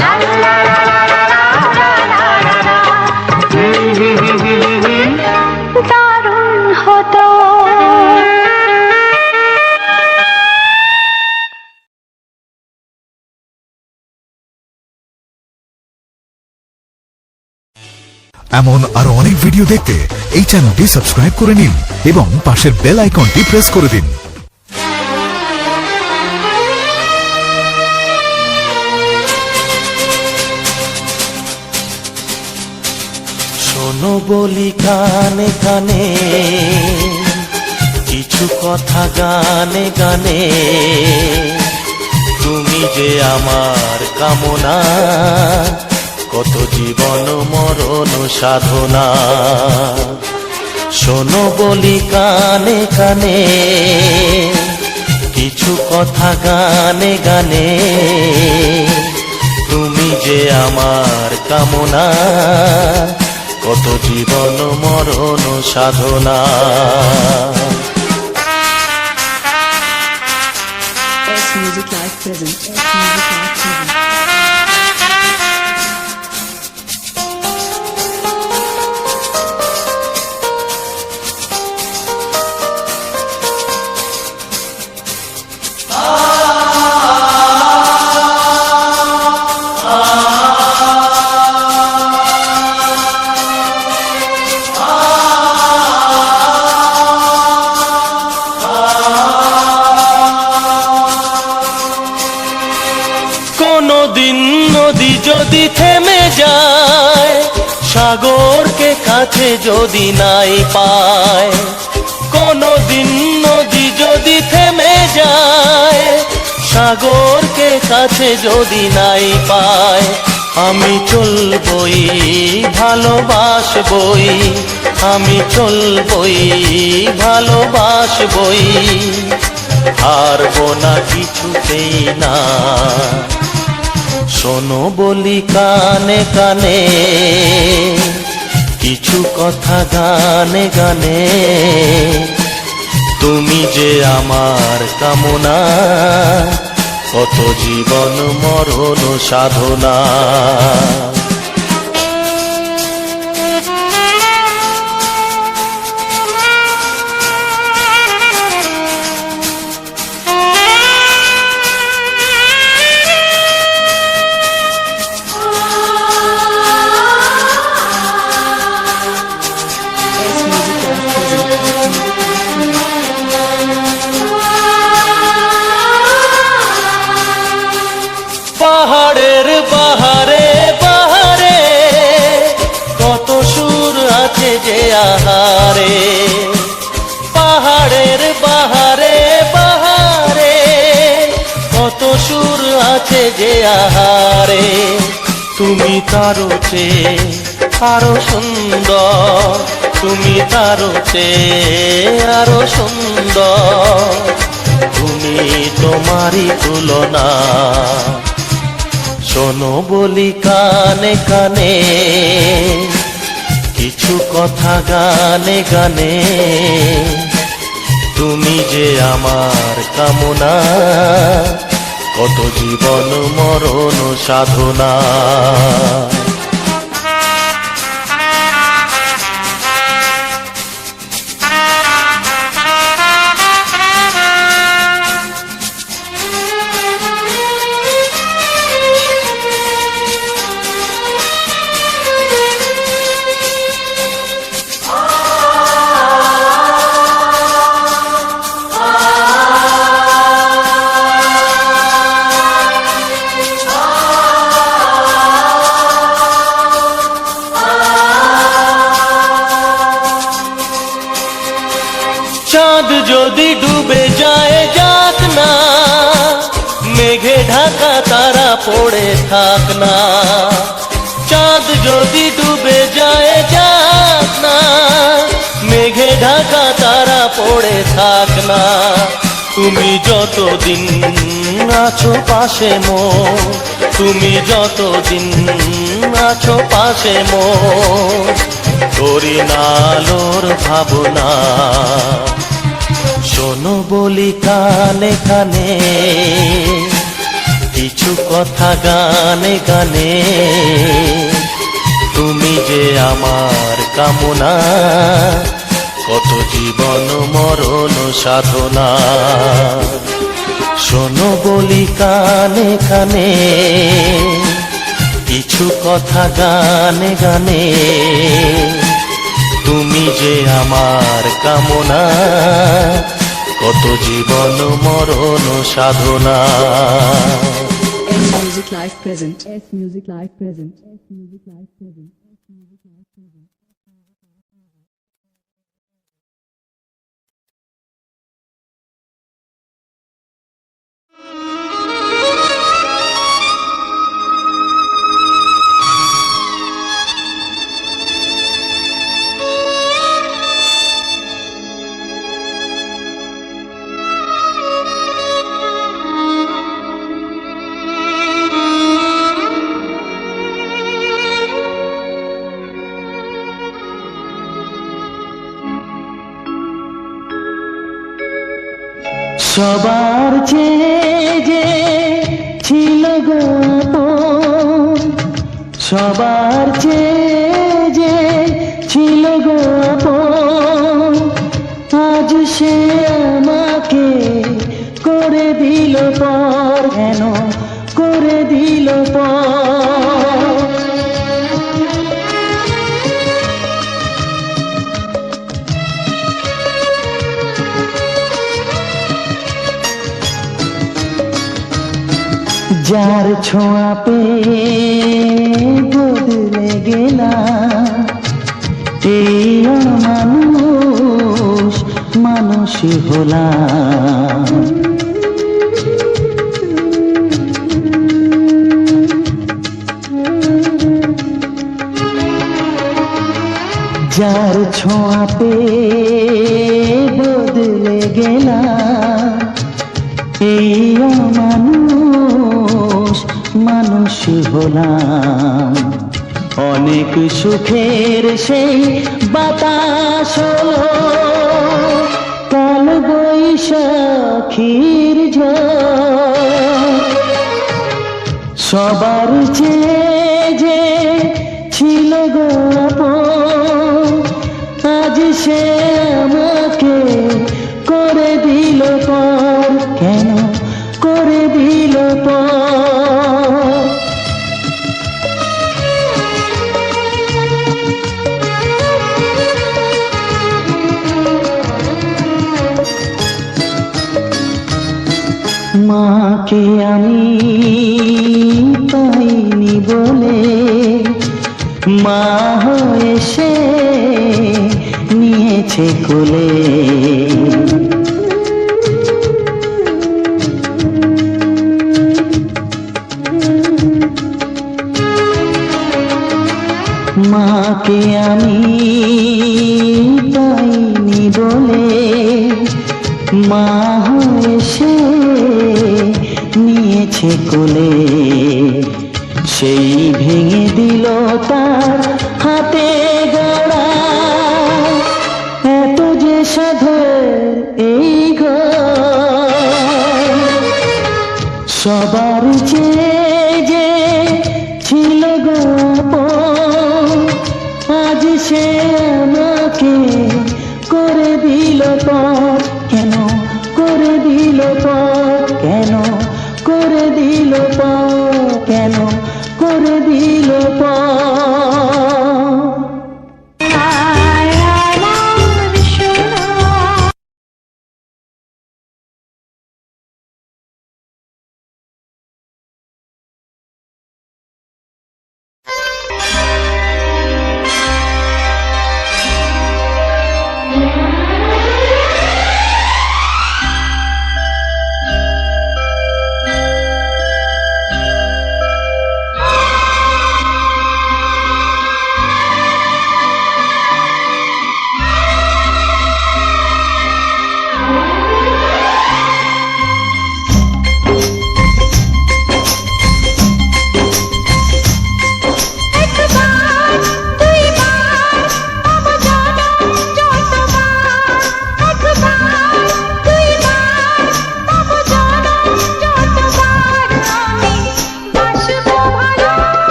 Speaker 4: লা লা লা লা লা লা লা লা লা। দারুণ হতো।
Speaker 6: এমন আরো অনেক ভিডিও দেখতে এই চ্যানেলটি সাবস্ক্রাইব করে নিন এবং পাশের বেল আইকনটি প্রেস করে দিন।
Speaker 3: শোনো বলি কানে কানে, কিছু কথা গানে গানে, তুমি যে আমার কামনা, কত জীবন মরণ সাধনা। শোনো বলি কানে কানে, কিছু কথা গানে গানে, তুমি যে আমার কামনা, কত জীবন মরণ সাধনা।
Speaker 7: S Music Live present. S Music Live present.
Speaker 3: কোনদিন নদী যদি থেমে যায়, সাগরকে কাছে যদি নাই পায়, কোনদিন নদী যদি থেমে যায়, সাগরকে কাছে যদি নাই পায়, আমি চলবই ভালোবাসবই, আমি চলবই ভালোবাসবই, হারবো না কিছুতেই না। শোনো বলি কানে কানে, কিছু কথা গানে গানে, তুমি যে আমার কামনা, কত জীবন মরণ সাধনা।
Speaker 7: S Music Live
Speaker 3: পাহাড়ের বাহারে বাহারে, কত সুর আছে যে আহারে, পাহাড়ের বাহারে বাহারে, কত সুর আছে যে আহারে, তুমি তারো চেয়ে আরো সুন্দর, তুমি তারো চেয়ে আরো সুন্দর, তুমি তোমারই তুলনা। শোনো বলি কানে কানে, কিছু কথা গানে গানে, তুমি যে আমার কামনা, কত জীবন মরণ সাধনা। চাঁদ যদি ডুবে যায় যাক না, মেঘে ঢাকা তারা পড়ে থাক না, চাঁদ যদি ডুবে যায় যাক না, মেঘে ঢাকা তারা পড়ে থাক না, তুমি যতদিন আছো পাশে মোর, তুমি যতদিন আছো পাশে মোর, করি না আলোর ভাবনা। শোনো বলি কানে কানে, কিছু কথা গানে গানে, তুমি যে আমার কামনা, কত জীবন মরণ সাধনা। শোনো বলি কানে কানে, কিছু কত কথা গানে গানে, তুমি যে আমার কামনা, কত জীবন মরণ সাধনা।
Speaker 7: S Music Live present. S Music Live present. S Music Live present. S Music Live present.
Speaker 3: সবার চেয়ে যে ছিল গো আপন, সবার চেয়ে যে ছিল গো আপন, আজ সে আমাকে করে দিল পর, কেন করে দিল পর। যার ছোঁয়া পেয়ে বদলে গেলাম, এই মানুষ মানুষ হলাম। যার ছোঁয়া পেয়ে বদলে গেলাম, এই মানুষ মানুষ হলাম। অনেক সুখের সেই বাতাস হলো, কাল বৈশাখীর ঝড়। সবার চেয়ে যে ছিল গো আপন, আজ সে আমাকে করে দিল পর, কেন করে দিল পর। মাকে আমি পাইনি বলে, মা হয়ে সে নিয়েছে কোলে। মাকে আমি পাইনি বলে, মা হয়ে সে নিয়েছে কোলে। সেই ভেঙে দিল তার হাতে গড়া, এত যে সাধের এই ঘর। সবার চেয়ে যে ছিল গো আপন, আজ সে আমাকে করে দিল পর, কেন করে দিল পর, কেন করে দিল পর, কেন করে দিল পর।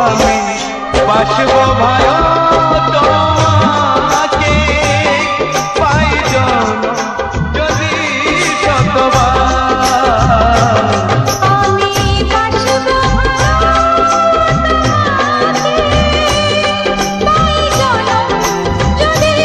Speaker 3: আমি বাসবো ভালো তোমাকে পাই জনম যদি শতবার।
Speaker 2: আমি বাসবো তাই জনম যদি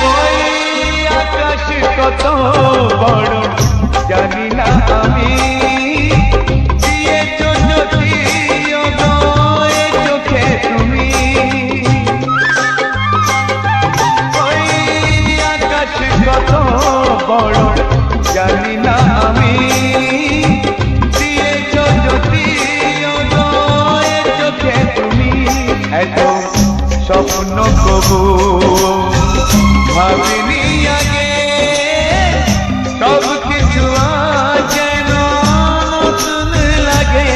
Speaker 3: ওই আকাশ কত বড় জানি না আমি, দিয়েছ যদি ওগো এ চোখে তুমি। ওই আকাশ কত বড় জানি না আমি, দিয়েছ যদি ওগো এ চোখে তুমি। এত স্বপ্ন কবু ভাবিনি আগে, সব কিছু আজ যেন নতুন লাগে।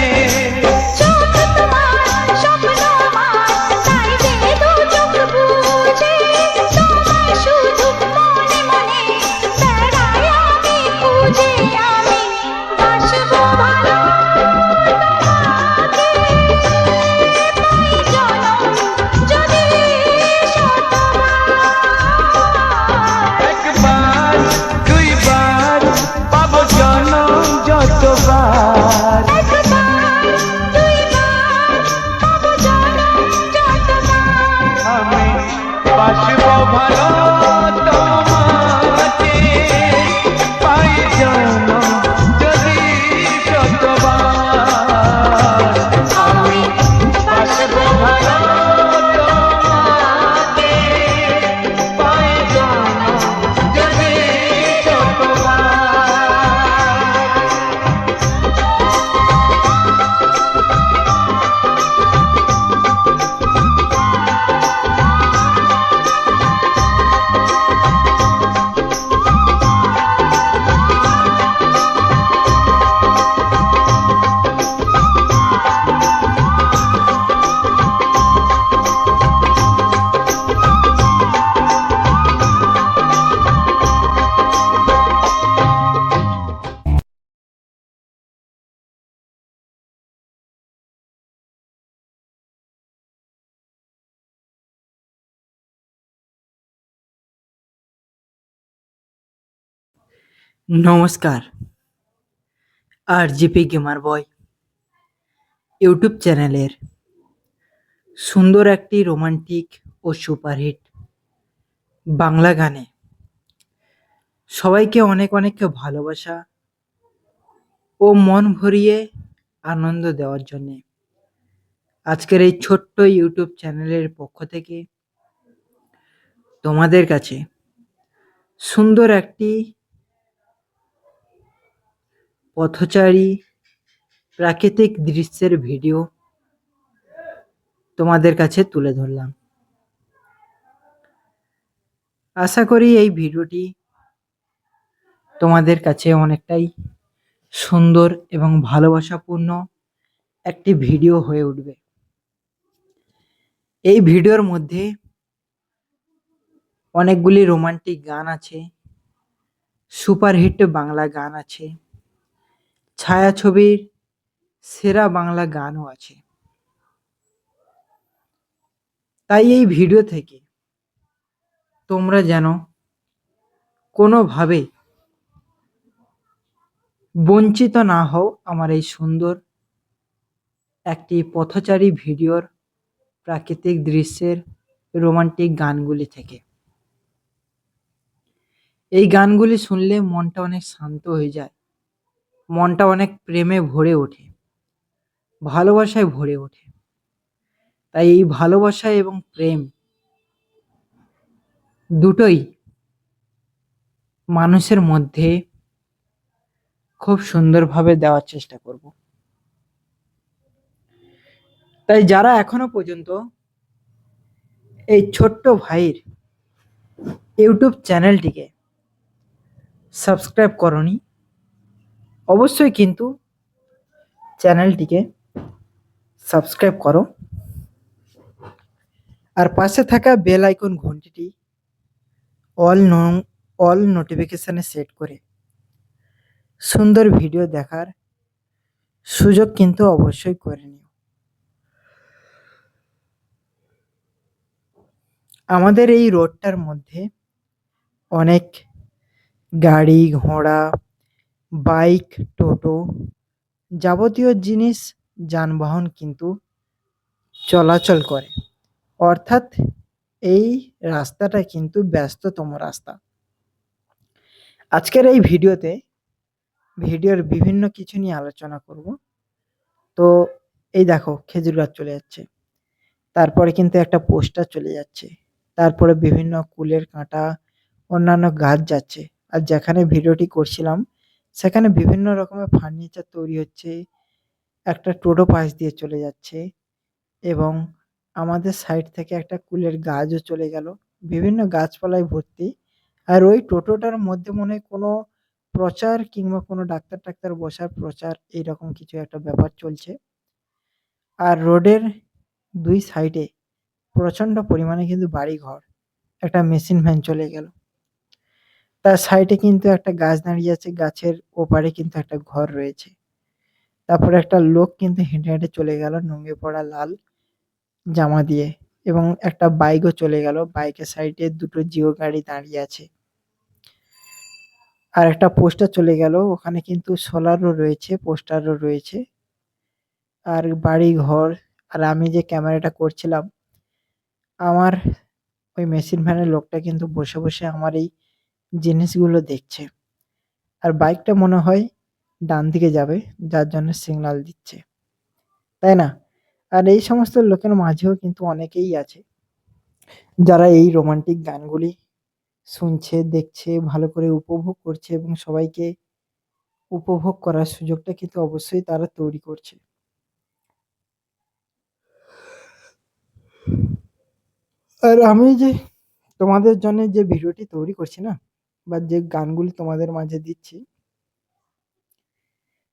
Speaker 2: চোখ তোমার স্বপ্ন আমার তাই যে দু চোখ বুঝে তোমায় শুধু মনে মনে বেড়াই আমি খুঁজে। আমি বাসবো ভালো তোমাকে পাই জনম যদি শতবার।
Speaker 3: একবার দুইবার পাবো জনম যতবার।
Speaker 2: একবার দুইবার পাবো জনম যতবার।
Speaker 3: আমি বাসবো ভালো তোমাকে পাই জনম যদি শতবার। আমি বাসবো ভালো তোমাকে পাই জনম যদি শতবার।
Speaker 8: নমস্কার, RGP গেমার বয় ইউটিউব চ্যানেলের সুন্দর একটি রোমান্টিক ও সুপারহিট বাংলা গানে সবাইকে অনেক অনেক ভালোবাসা ও মন ভরিয়ে আনন্দ দেওয়ার জন্যে আজকের এই ছোট্ট ইউটিউব চ্যানেলের পক্ষ থেকে তোমাদের কাছে সুন্দর একটি পথচারী প্রাকৃতিক দৃশ্যের ভিডিও তোমাদের কাছে তুলে ধরলাম। আশা করি এই ভিডিওটি তোমাদের কাছে অনেকটাই সুন্দর এবং ভালোবাসাপূর্ণ একটি ভিডিও হয়ে উঠবে। এই ভিডিওর মধ্যে অনেকগুলি রোমান্টিক গান আছে, সুপারহিট বাংলা গান আছে, ছায়াছবির সেরা বাংলা গানও আছে। তাই এই ভিডিও থেকে তোমরা যেন কোনোভাবে বঞ্চিত না হও আমার এই সুন্দর একটি পথচারী ভিডিওর প্রাকৃতিক দৃশ্যের রোমান্টিক গানগুলি থেকে। এই গানগুলি শুনলে মনটা অনেক শান্ত হয়ে যায়, মনটা অনেক প্রেমে ভরে ওঠে, ভালোবাসায় ভরে ওঠে। তাই এই ভালোবাসা এবং প্রেম দুটোই মানুষের মধ্যে খুব সুন্দরভাবে দেওয়ার চেষ্টা করব। তাই যারা এখনো পর্যন্ত এই ছোট্ট ভাইয়ের ইউটিউব চ্যানেলটিকে সাবস্ক্রাইব করনি, অবশ্যই কিন্তু চ্যানেলটিকে সাবস্ক্রাইব করো আর পাশে থাকা বেল আইকন ঘন্টিটি অল অল নোটিফিকেশানে সেট করে সুন্দর ভিডিও দেখার সুযোগ কিন্তু অবশ্যই করে নিও। আমাদের এই রোডটার মধ্যে অনেক গাড়ি ঘোড়া, বাইক, টোটো, যাবতীয় জিনিস যানবাহন কিন্তু চলাচল করে, অর্থাৎ এই রাস্তাটা কিন্তু ব্যস্ততম রাস্তা। আজকের এই ভিডিওর বিভিন্ন কিছু নিয়ে আলোচনা করব। তো এই দেখো খেজুর গাছ চলে যাচ্ছে, তারপরে কিন্তু একটা পোস্টার চলে যাচ্ছে, তারপরে বিভিন্ন কুলের কাঁটা, অন্যান্য গাছ যাচ্ছে। আর যেখানে ভিডিওটি করছিলাম সেখানে বিভিন্ন রকমের ফার্নিচার তৈরি হচ্ছে, একটা টোটো পাশ দিয়ে চলে যাচ্ছে এবং আমাদের সাইড থেকে একটা কুলের গাছও চলে গেল, বিভিন্ন গাছপালায় ভর্তি। আর ওই টোটোটার মধ্যে মনে হয় কোনো প্রচার কিংবা কোনো ডাক্তার টাক্তার বসার প্রচার এইরকম কিছু একটা ব্যাপার চলছে। আর রোডের দুই সাইডে প্রচণ্ড পরিমাণে কিন্তু বাড়ি ঘর, একটা মেশিন ভ্যান চলে গেল, তার সাইডে কিন্তু একটা গাছ দাঁড়িয়ে আছে, গাছের ওপারে কিন্তু একটা ঘর রয়েছে। তারপরে একটা লোক কিন্তু হেঁটে হেঁটে চলে গেল নুঙ্গি পড়া লাল জামা দিয়ে, এবং একটা বাইকও চলে গেল, বাইকের সাইডে দুটো জিও গাড়ি দাঁড়িয়ে আছে। আর একটা পোস্টার চলে গেল, ওখানে কিন্তু সোলারও রয়েছে, পোস্টারও রয়েছে, আর বাড়ি ঘর। আর আমি যে ক্যামেরাটা করছিলাম, আমার ওই মেশিন ভ্যানের লোকটা কিন্তু বসে বসে আমার এই জিনিসগুলো দেখছে। আর বাইকটা মনে হয় ডান দিকে যাবে, যার জন্য সিগন্যাল দিচ্ছে, তাই না? আর এই সমস্ত লোকের মাঝেও কিন্তু অনেকেই আছে যারা এই রোমান্টিক গানগুলি শুনছে, দেখছে, ভালো করে উপভোগ করছে এবং সবাইকে উপভোগ করার সুযোগটা কিন্তু অবশ্যই তারা তৈরি করছে। আর আমি যে তোমাদের জন্য যে ভিডিওটি তৈরি করছি না, বা যে গানগুলি তোমাদের মাঝে দিচ্ছি,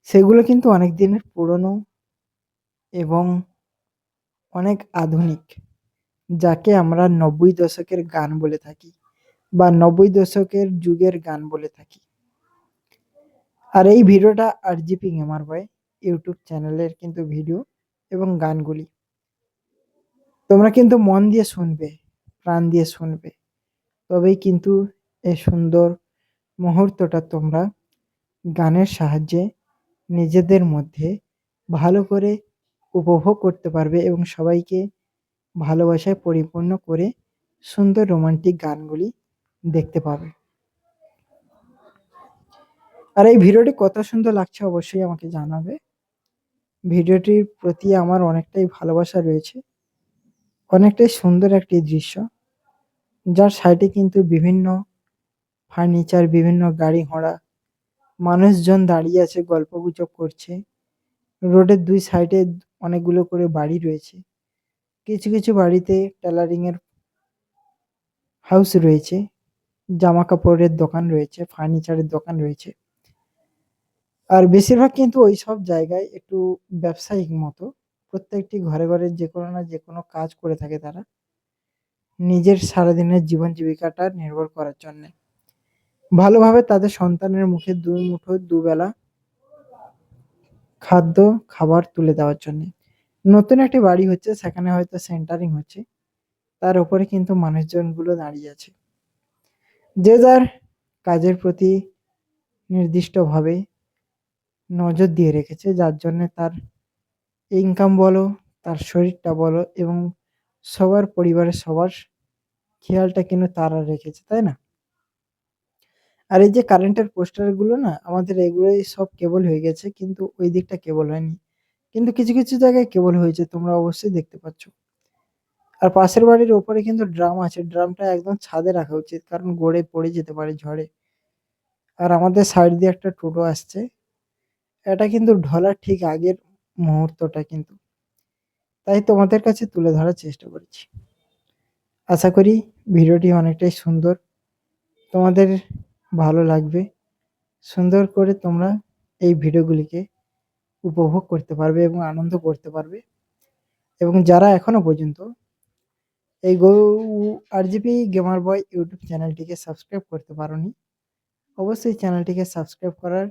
Speaker 8: সেগুলো কিন্তু অনেক দিনের পুরনো এবং অনেক আধুনিক, যাকে আমরা ৯০ দশকের গান বলে থাকি বা ৯০ দশকের যুগের গান বলে থাকি। আর এই ভিডিওটা RGP গেমার বয় ইউটিউব চ্যানেলের কিন্তু ভিডিও এবং গানগুলি তোমরা কিন্তু মন দিয়ে শুনবে, প্রাণ দিয়ে শুনবে, তবেই কিন্তু এই সুন্দর মুহূর্তটা তোমরা গানের সাহায্যে নিজেদের মধ্যে ভালো করে উপভোগ করতে পারবে এবং সবাইকে ভালোবাসায় পরিপূর্ণ করে সুন্দর রোমান্টিক গানগুলি দেখতে পাবে। আর এই ভিডিওটি কত সুন্দর লাগছে অবশ্যই আমাকে জানাবে। ভিডিওটির প্রতি আমার অনেকটাই ভালোবাসা রয়েছে, অনেকটাই সুন্দর একটি দৃশ্য, যার সাইডে কিন্তু বিভিন্ন ফার্নিচার, বিভিন্ন গাড়ি ঘোড়া, মানুষজন দাঁড়িয়ে আছে, গল্পগুজব করছে। রোডের দুই সাইডে অনেকগুলো করে বাড়ি রয়েছে, কিছু কিছু বাড়িতে টেলারিং এর হাউস রয়েছে, জামা কাপড়ের দোকান রয়েছে, ফার্নিচারের দোকান রয়েছে। আর বেশিরভাগ কিন্তু ওই সব জায়গায় একটু ব্যবসায়িক মতো প্রত্যেকটি ঘরে ঘরে যে কোনো না যে কোনো কাজ করে থাকে তারা, নিজের সারাদিনের জীবন জীবিকাটা নির্ভর করার জন্যে, ভালোভাবে তাদের সন্তানের মুখে দুই মুঠো দুবেলা খাদ্য খাবার তুলে দেওয়ার জন্যে। নতুন একটি বাড়ি হচ্ছে, সেখানে হয়তো সেন্টারিং হচ্ছে, তার উপরে কিন্তু মানুষজনগুলো দাঁড়িয়ে আছে, যে যার কাজের প্রতি নির্দিষ্টভাবে নজর দিয়ে রেখেছে, যার জন্যে তার ইনকাম বলো, তার শরীরটা বলো এবং সবার পরিবারের সবার খেয়ালটা কিন্তু তারা রেখেছে, তাই না? আর এই যে কারেন্টের পোস্টারগুলো না, আমাদের এগুলোই সব কেবল হয়ে গেছে, কিন্তু ওই দিকটা কেবল হয়নি, কিন্তু কিছু কিছু জায়গায় কেবল হয়েছে, তোমরা অবশ্যই দেখতে পাচ্ছ। আর পাশের বাড়ির ওপরে কিন্তু ড্রাম আছে, ড্রামটা একদম ছাদে রাখা উচিত, কারণ গড়ে পড়ে যেতে পারে ঝড়ে। আর আমাদের সাইড দিয়ে একটা টোটো আসছে, এটা কিন্তু ঢলার ঠিক আগের মুহূর্তটা কিন্তু, তাই তোমাদের কাছে তুলে ধরার চেষ্টা করেছি। আশা করি ভিডিওটি অনেকটাই সুন্দর, তোমাদের ভালো লাগবে। সুন্দর করে তোমরা এই ভিডিওগুলিকে উপভোগ করতে পারবে এবং আনন্দ করতে পারবে। এবং যারা এখনো পর্যন্ত এই আরজিপি গেমার বয় ইউটিউব চ্যানেলটিকে সাবস্ক্রাইব করতে পারোনি, অবশ্যই চ্যানেলটিকে সাবস্ক্রাইব করার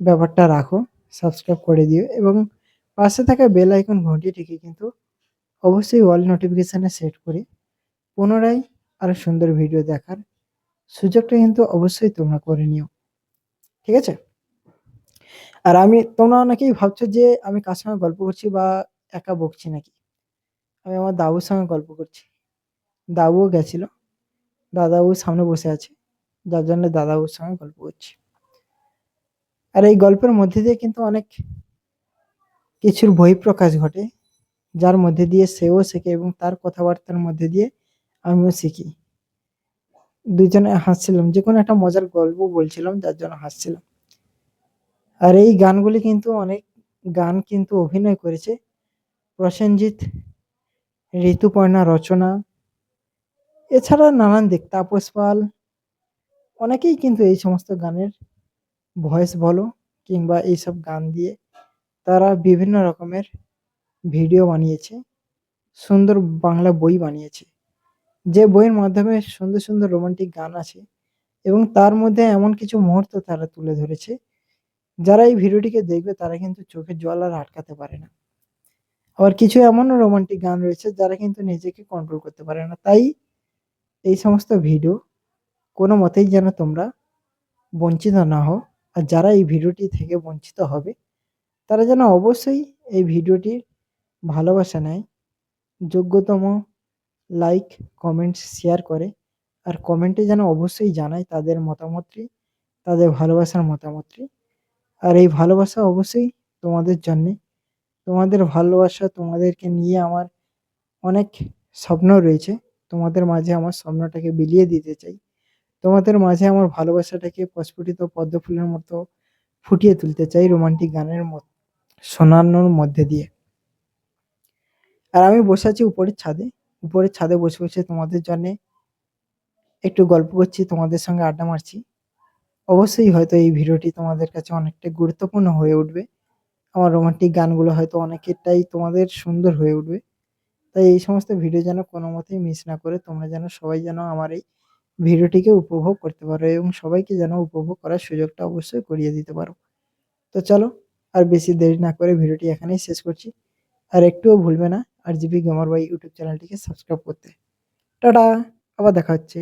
Speaker 8: ব্যাপারটা রাখো, সাবস্ক্রাইব করে দিও এবং পাশে থাকা বেল আইকন ঘন্টিটিকে কিন্তু অবশ্যই অল নোটিফিকেশানে সেট করে পুনরায় আরও সুন্দর ভিডিও দেখার সুযোগটা কিন্তু অবশ্যই তোমরা করে নিও, ঠিক আছে? আর তোমরা অনেকেই ভাবছো যে আমি কার সঙ্গে গল্প করছি বা একা বকছি নাকি। আমি আমার দাবুর সঙ্গে গল্প করছি। দাবুও গেছিল, দাদাবাবুর সামনে বসে আছে, যার জন্য দাদাবাবুর সঙ্গে গল্প করছি। আর এই গল্পের মধ্যে দিয়ে কিন্তু অনেক কিছুর বহিঃপ্রকাশ ঘটে, যার মধ্যে দিয়ে সেও শেখে এবং তার কথাবার্তার মধ্যে দিয়ে আমিও শিখি। দুজনে হাসছিলাম, যে কোনো একটা মজার গল্প বলছিলাম যার জন্য হাসছিলাম। আর এই গানগুলি কিন্তু অনেক গান কিন্তু অভিনয় করেছে প্রসেনজিৎ, ঋতুপর্ণা রচনা, এছাড়া নানান দিক তাপস পাল, অনেকেই কিন্তু এই সমস্ত গানের ভয়েস বলো কিংবা এইসব গান দিয়ে তারা বিভিন্ন রকমের ভিডিও বানিয়েছে, সুন্দর বাংলা বই বানিয়েছে, যে বইয়ের মাধ্যমে সুন্দর সুন্দর রোমান্টিক গান আছে এবং তার মধ্যে এমন কিছু মুহূর্ত তারা তুলে ধরেছে, যারা এই ভিডিওটিকে দেখবে তারা কিন্তু চোখের জল আর আটকাতে পারে না। আবার কিছু এমনও রোমান্টিক গান রয়েছে যারা কিন্তু নিজেকে কন্ট্রোল করতে পারে না। তাই এই সমস্ত ভিডিও কোনো মতেই যেন তোমরা বঞ্চিত না হও। আর যারা এই ভিডিওটি থেকে বঞ্চিত হবে তারা যেন অবশ্যই এই ভিডিওটির ভালোবাসা নেয়, যোগ্যতম লাইক, কমেন্টস, শেয়ার করে। আর কমেন্টে যেন অবশ্যই জানায় তাদের মতামতটি, তাদের ভালোবাসার মতামতটি। আর এই ভালোবাসা অবশ্যই তোমাদের জন্যে, তোমাদের ভালোবাসা, তোমাদেরকে নিয়ে আমার অনেক স্বপ্ন রয়েছে। তোমাদের মাঝে আমার স্বপ্নটাকে বিলিয়ে দিতে চাই, তোমাদের মাঝে আমার ভালোবাসাটাকে প্রস্ফুটিত পদ্মফুলের মতো ফুটিয়ে তুলতে চাই রোমান্টিক গানের শোনানোর মধ্যে দিয়ে। আর আমি বসে আছি উপরের ছাদে বসে বসে তোমাদের জন্যে একটু গল্প করছি, তোমাদের সঙ্গে আড্ডা মারছি। অবশ্যই হয়তো এই ভিডিওটি তোমাদের কাছে অনেকটা গুরুত্বপূর্ণ হয়ে উঠবে। আমার রোমান্টিক গানগুলো হয়তো অনেকটাই তোমাদের সুন্দর হয়ে উঠবে। তাই এই সমস্ত ভিডিও যেন কোনো মতেই মিস না করে তোমরা যেন সবাই যেন আমার এই ভিডিওটিকে উপভোগ করতে পারো এবং সবাইকে যেন উপভোগ করার সুযোগটা অবশ্যই করিয়ে দিতে পারো। তো চলো, আর বেশি দেরি না করে ভিডিওটি এখানেই শেষ করছি। আর একটুও ভুলবে না আরজিপি গেমার বয় ইউটিউব চ্যানেলটিকে সাবস্ক্রাইব করতে। টাটা, আবার দেখা হচ্ছে।